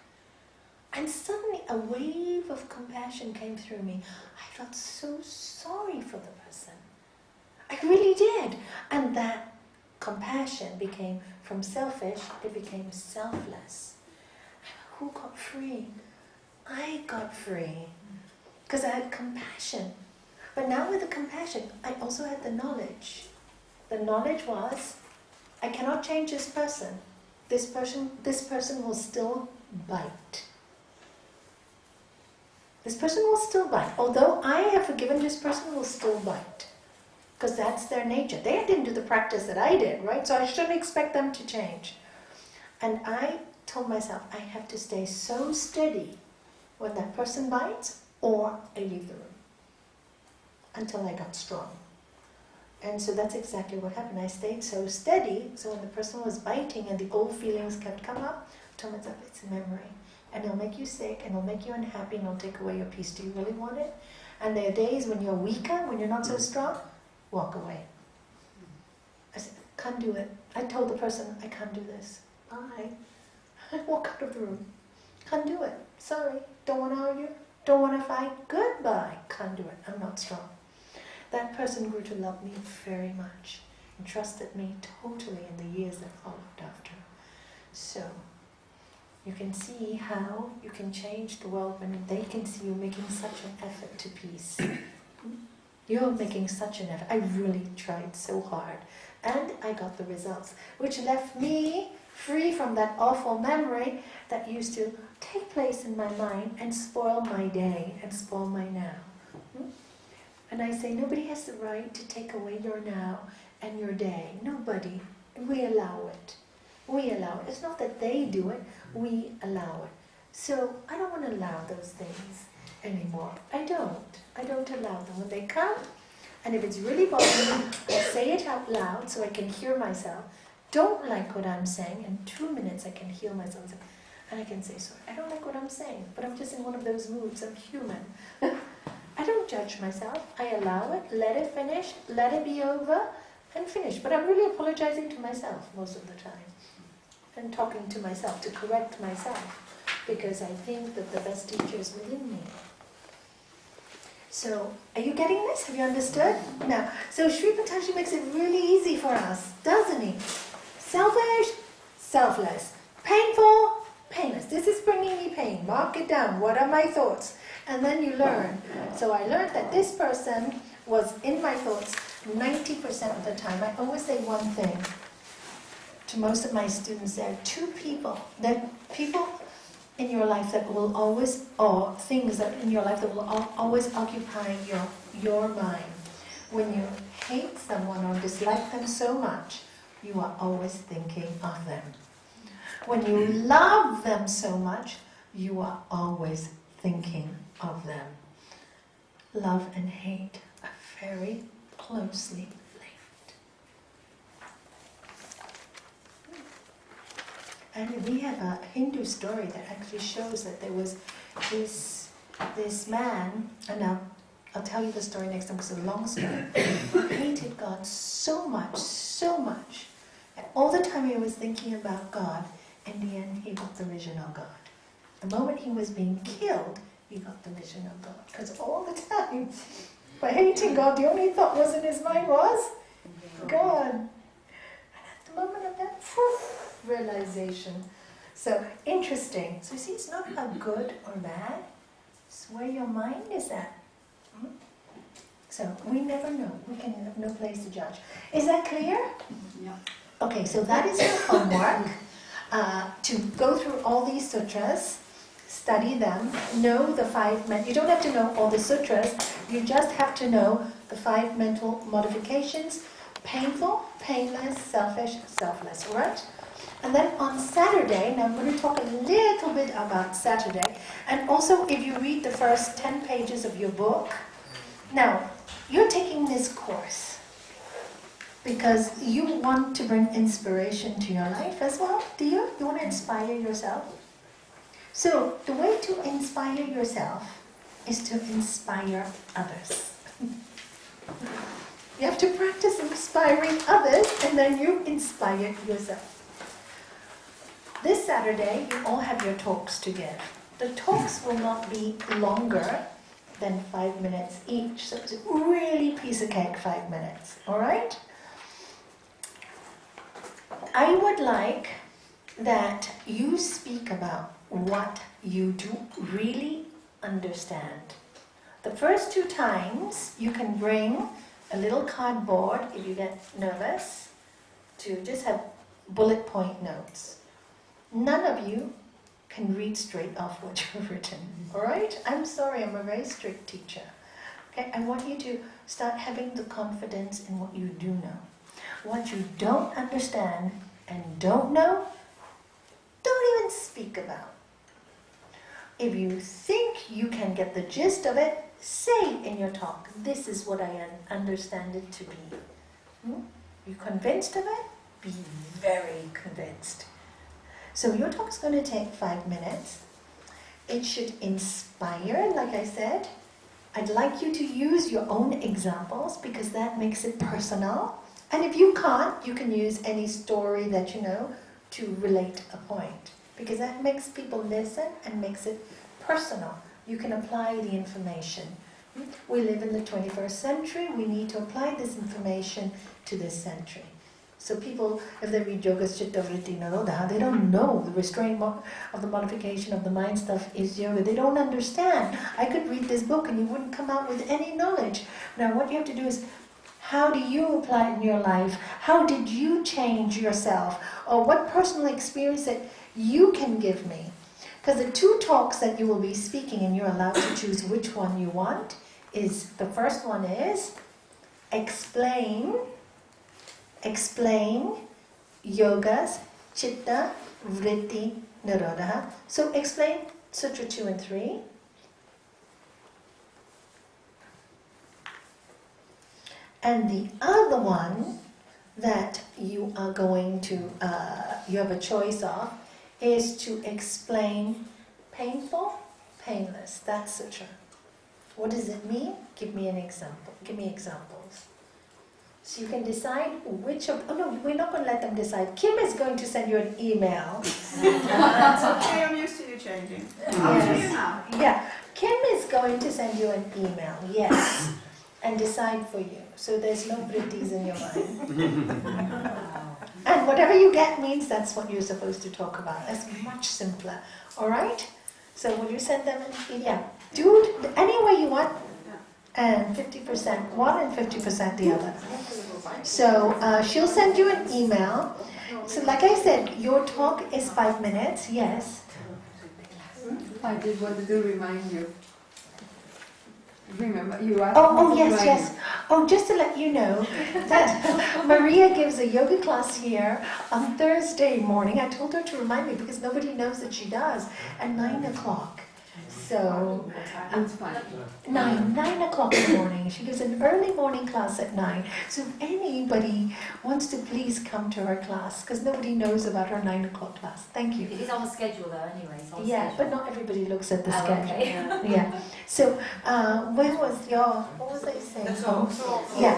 And suddenly a wave of compassion came through me. I felt so sorry for the person. I really did. And that compassion became, from selfish, it became selfless. Who got free? I got free. Because I had compassion. But now with the compassion, I also had the knowledge. The knowledge was, I cannot change this person. This person will still bite. This person will still bite. Although I have forgiven, this person will still bite. Because that's their nature. They didn't do the practice that I did, right? So I shouldn't expect them to change. And I told myself, I have to stay so steady when that person bites, or I leave the room. Until I got strong. And so that's exactly what happened. I stayed so steady, so when the person was biting and the old feelings kept coming up, I told myself, it's a memory. And it'll make you sick, and it'll make you unhappy, and it'll take away your peace. Do you really want it? And there are days when you're weaker, when you're not so strong, walk away. I said, can't do it. I told the person, I can't do this. Bye. I walk out of the room. Can't do it. Sorry. Don't want to argue. Don't want to fight. Goodbye. Can't do it. I'm not strong. That person grew to love me very much and trusted me totally in the years that followed after. So, you can see how you can change the world when they can see you making such an effort to peace. You're making such an effort. I really tried so hard. And I got the results, which left me free from that awful memory that used to take place in my mind and spoil my day and spoil my now. And I say, nobody has the right to take away your now and your day. Nobody. We allow it. We allow it. It's not that they do it, we allow it. So I don't want to allow those things anymore. I don't allow them. When they come, and if it's really bothering me, I say it out loud so I can hear myself. Don't like what I'm saying. In 2 minutes I can hear myself. And I can say, sorry, I don't like what I'm saying, but I'm just in one of those moods. I'm human. I don't judge myself. I allow it, let it finish, let it be over, and finish. But I'm really apologizing to myself most of the time. And talking to myself, to correct myself. Because I think that the best teacher is within me. So, are you getting this? Have you understood? Now, so Sri Patanjali makes it really easy for us, doesn't he? Selfish, selfless. Painful, painless. This is bringing me pain. Mark it down. What are my thoughts? And then you learn. So I learned that this person was in my thoughts 90% of the time. I always say one thing to most of my students. There are two people. There are people in your life that will always, or things that in your life that will always occupy your mind. When you hate someone or dislike them so much, you are always thinking of them. When you love them so much, you are always thinking of them. Love and hate are very closely linked. And we have a Hindu story that actually shows that there was this man, and I'll tell you the story next time because it's a long story, who hated God so much, and all the time he was thinking about God. In the end, he got the vision of God. The moment he was being killed, he got the vision of God. Because all the time, by hating God, the only thought was in his mind was God. And at the moment of that, realization. So, interesting. So you see, it's not about good or bad. It's where your mind is at. So, we never know. We can have no place to judge. Is that clear? Yeah. Okay, so that is your homework. To go through all these sutras, study them, know the 5 you don't have to know all the sutras, you just have to know the 5 mental modifications: painful, painless, selfish, selfless, alright? And then on Saturday, now I'm going to talk a little bit about Saturday, and also if you read the first 10 pages of your book, now you're taking this course because you want to bring inspiration to your life as well, do you? You want to inspire yourself? So, the way to inspire yourself is to inspire others. You have to practice inspiring others, and then you inspire yourself. This Saturday, you all have your talks to give. The talks will not be longer than 5 minutes each, so it's really piece of cake, 5 minutes, alright? I would like that you speak about what you do really understand. The first 2 times, you can bring a little cardboard, if you get nervous, to just have bullet point notes. None of you can read straight off what you've written, alright? I'm sorry, I'm a very strict teacher. Okay, I want you to start having the confidence in what you do know. What you don't understand and don't know, don't even speak about. If you think you can get the gist of it, say in your talk, this is what I understand it to be. You convinced of it? Be very convinced. So your talk is going to take 5 minutes. It should inspire, like I said. I'd like you to use your own examples because that makes it personal. And if you can't, you can use any story that you know to relate a point. Because that makes people listen and makes it personal. You can apply the information. We live in the 21st century. We need to apply this information to this century. So people, if they read Yoga Chitta Vritti Nirodha, they don't know the restraint of the modification of the mind stuff is yoga. They don't understand. I could read this book and you wouldn't come out with any knowledge. Now what you have to do is, how do you apply it in your life? How did you change yourself? Or what personal experience that you can give me? Because the 2 talks that you will be speaking, and you're allowed to choose which one you want, is, the first one is, explain yogas, chitta, vritti, nirodha. So explain Sutra 2 and 3. And the other one that you are going to, you have a choice of, is to explain painful, painless. That's sutra. What does it mean? Give me an example. Give me examples. So you can decide which of, oh no, we're not going to let them decide. Kim is going to send you an email. That's okay, I'm used to you changing. Up to you now. Yeah, Kim is going to send you an email, yes, and decide for you. So there's no British in your mind. And whatever you get means that's what you're supposed to talk about. That's much simpler, all right? So will you send them an email? Yeah, do it any way you want, and 50% one and 50% the other. So she'll send you an email. So like I said, your talk is 5 minutes, yes. I did want to remind you. Remember, you asked Oh, me to yes, remind yes. Oh, just to let you know that Maria gives a yoga class here on Thursday morning. I told her to remind me because nobody knows that she does at 9 o'clock. So, It's fine. 9 o'clock in the morning. She gives an early morning class at 9. So if anybody wants to please come to her class, because nobody knows about her 9 o'clock class. Thank you. It is on the schedule though, anyway. It's on Yeah, schedule. but not everybody looks at the Oh, schedule. okay. Yeah. So, what was I saying? Yeah.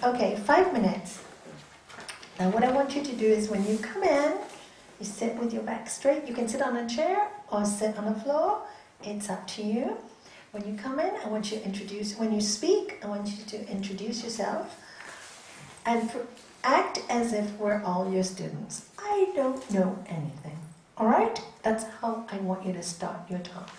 Okay, 5 minutes. Now what I want you to do is when you come in, you sit with your back straight. You can sit on a chair or sit on the floor. It's up to you. When you come in, I want you to introduce, when you speak, I want you to introduce yourself and act as if we're all your students. I don't know anything. All right? That's how I want you to start your talk.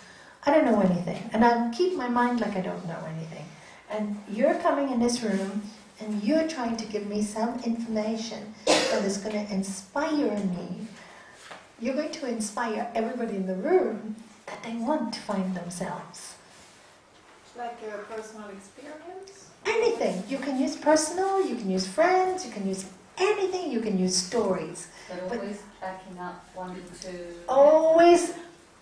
I don't know anything. And I'll keep my mind like I don't know anything. And you're coming in this room and you're trying to give me some information that is going to inspire me. You're going to inspire everybody in the room that they want to find themselves. Like a personal experience? Anything. You can use personal, you can use friends, you can use anything, you can use stories. But always backing up 1 to 2. Always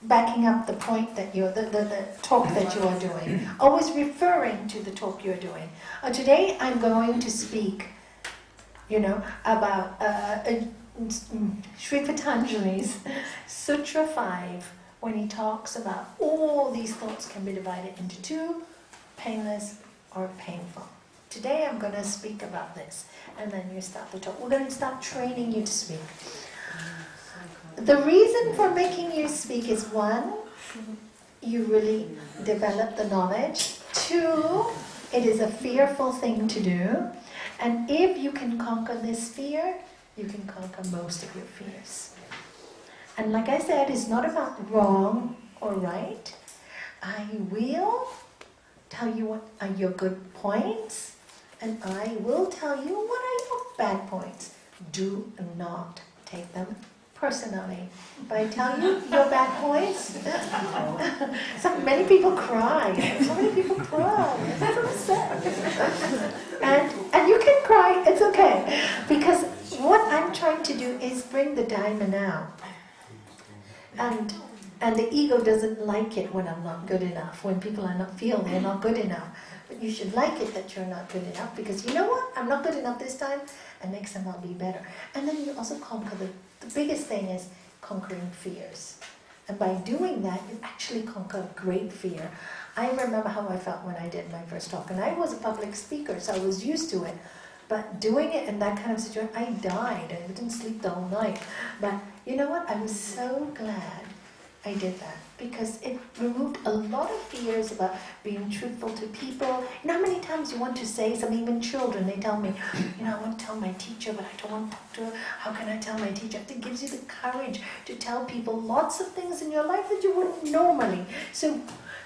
backing up the point that you're, the talk that you are doing. Always referring to the talk you're doing. Today I'm going to speak, about Sri Patanjali's Sutra 5, when he talks about all these thoughts can be divided into 2, painless or painful. Today I'm going to speak about this, and then you start the talk. We're going to start training you to speak. The reason for making you speak is 1, you really develop the knowledge. 2, it is a fearful thing to do. And if you can conquer this fear, you can conquer most of your fears. And like I said, it's not about wrong or right. I will tell you what are your good points, and I will tell you what are your bad points. Do not take them personally. If I tell you your bad points, many people cry. So many people cry. I'm so upset. And you can cry, it's okay. Because what I'm trying to do is bring the diamond out. And the ego doesn't like it when I'm not good enough, when people are not feel they're not good enough. But you should like it that you're not good enough, because you know what? I'm not good enough this time, and next time I'll be better. And then you also conquer the biggest thing is conquering fears. And by doing that, you actually conquer great fear. I remember how I felt when I did my first talk, and I was a public speaker, so I was used to it. But doing it in that kind of situation, I died. I didn't sleep the whole night. But you know what? I was so glad I did that, because it removed a lot of fears about being truthful to people. You know how many times you want to say something, even children, they tell me, I want to tell my teacher, but I don't want to talk to her. How can I tell my teacher? It gives you the courage to tell people lots of things in your life that you wouldn't normally. So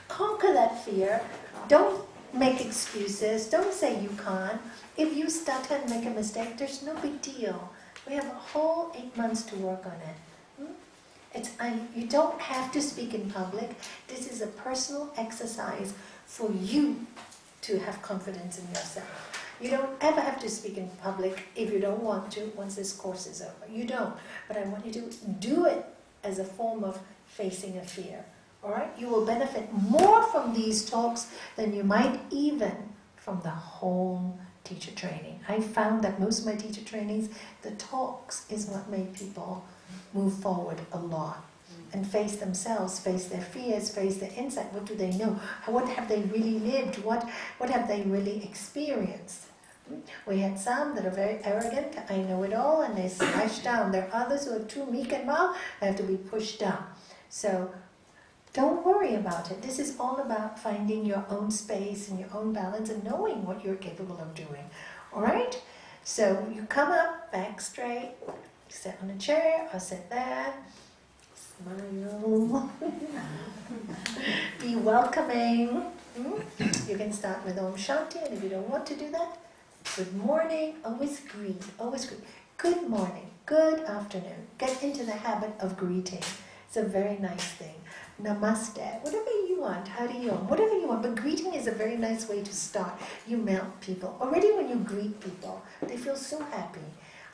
conquer that fear. Don't make excuses. Don't say you can't. If you stutter and make a mistake, there's no big deal. We have a whole 8 months to work on it. You don't have to speak in public. This is a personal exercise for you to have confidence in yourself. You don't ever have to speak in public if you don't want to once this course is over. You don't. But I want you to do it as a form of facing a fear. All right? You will benefit more from these talks than you might even from the whole teacher training. I found that most of my teacher trainings, the talks is what made people move forward a lot. and face themselves, face their fears, face their insight. What do they know? What have they really lived? What have they really experienced? We had some that are very arrogant, I know it all, and they smash down. There are others who are too meek and mild, and have to be pushed down. So don't worry about it. This is all about finding your own space and your own balance and knowing what you're capable of doing. Alright? So you come up, back straight, sit on a chair or sit there, smile, be welcoming. You can start with Om Shanti, and if you don't want to do that, good morning, always greet, always greet. Good morning, good afternoon. Get into the habit of greeting. It's a very nice thing. Namaste, whatever you want, Hari Om, whatever you want. But greeting is a very nice way to start. You melt people. Already when you greet people, they feel so happy.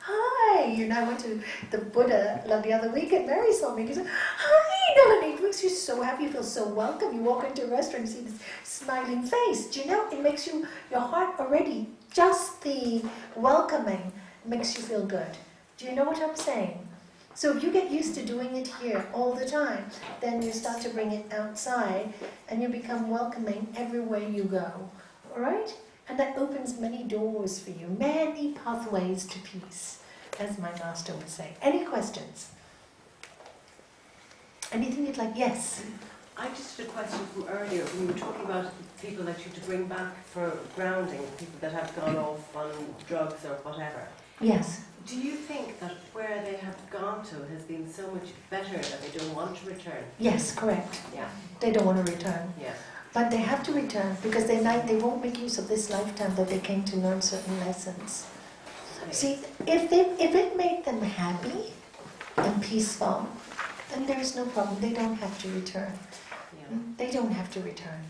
Hi! And I went to the Buddha the other week and Mary saw me and said, hi Nalanie, it makes you so happy, you feel so welcome. You walk into a restaurant and see this smiling face. Do you know, it makes your heart already, just the welcoming makes you feel good. Do you know what I'm saying? So if you get used to doing it here all the time, then you start to bring it outside and you become welcoming everywhere you go. Alright? And that opens many doors for you, many pathways to peace, as my master would say. Any questions? Anything you'd like? Yes? I just had a question from earlier when you were talking about people that you to bring back for grounding, people that have gone off on drugs or whatever. Yes. Do you think that where they have gone to has been so much better that they don't want to return? Yes, correct. Yeah. They don't want to return. Yeah. But they have to return because they won't make use of this lifetime that they came to learn certain lessons. Okay. See, if it made them happy and peaceful, then there's no problem. They don't have to return. Yeah. They don't have to return.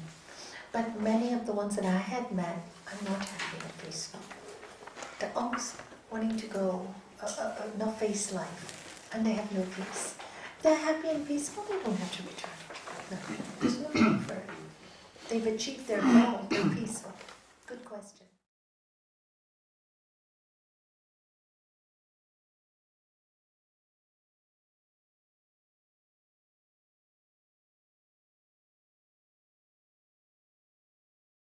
But many of the ones that I had met are not happy and peaceful. They're always wanting to go, not face life, and they have no peace. They're happy and peaceful, they don't have to return. No, there's no need for it. They've achieved their goal, they're peaceful.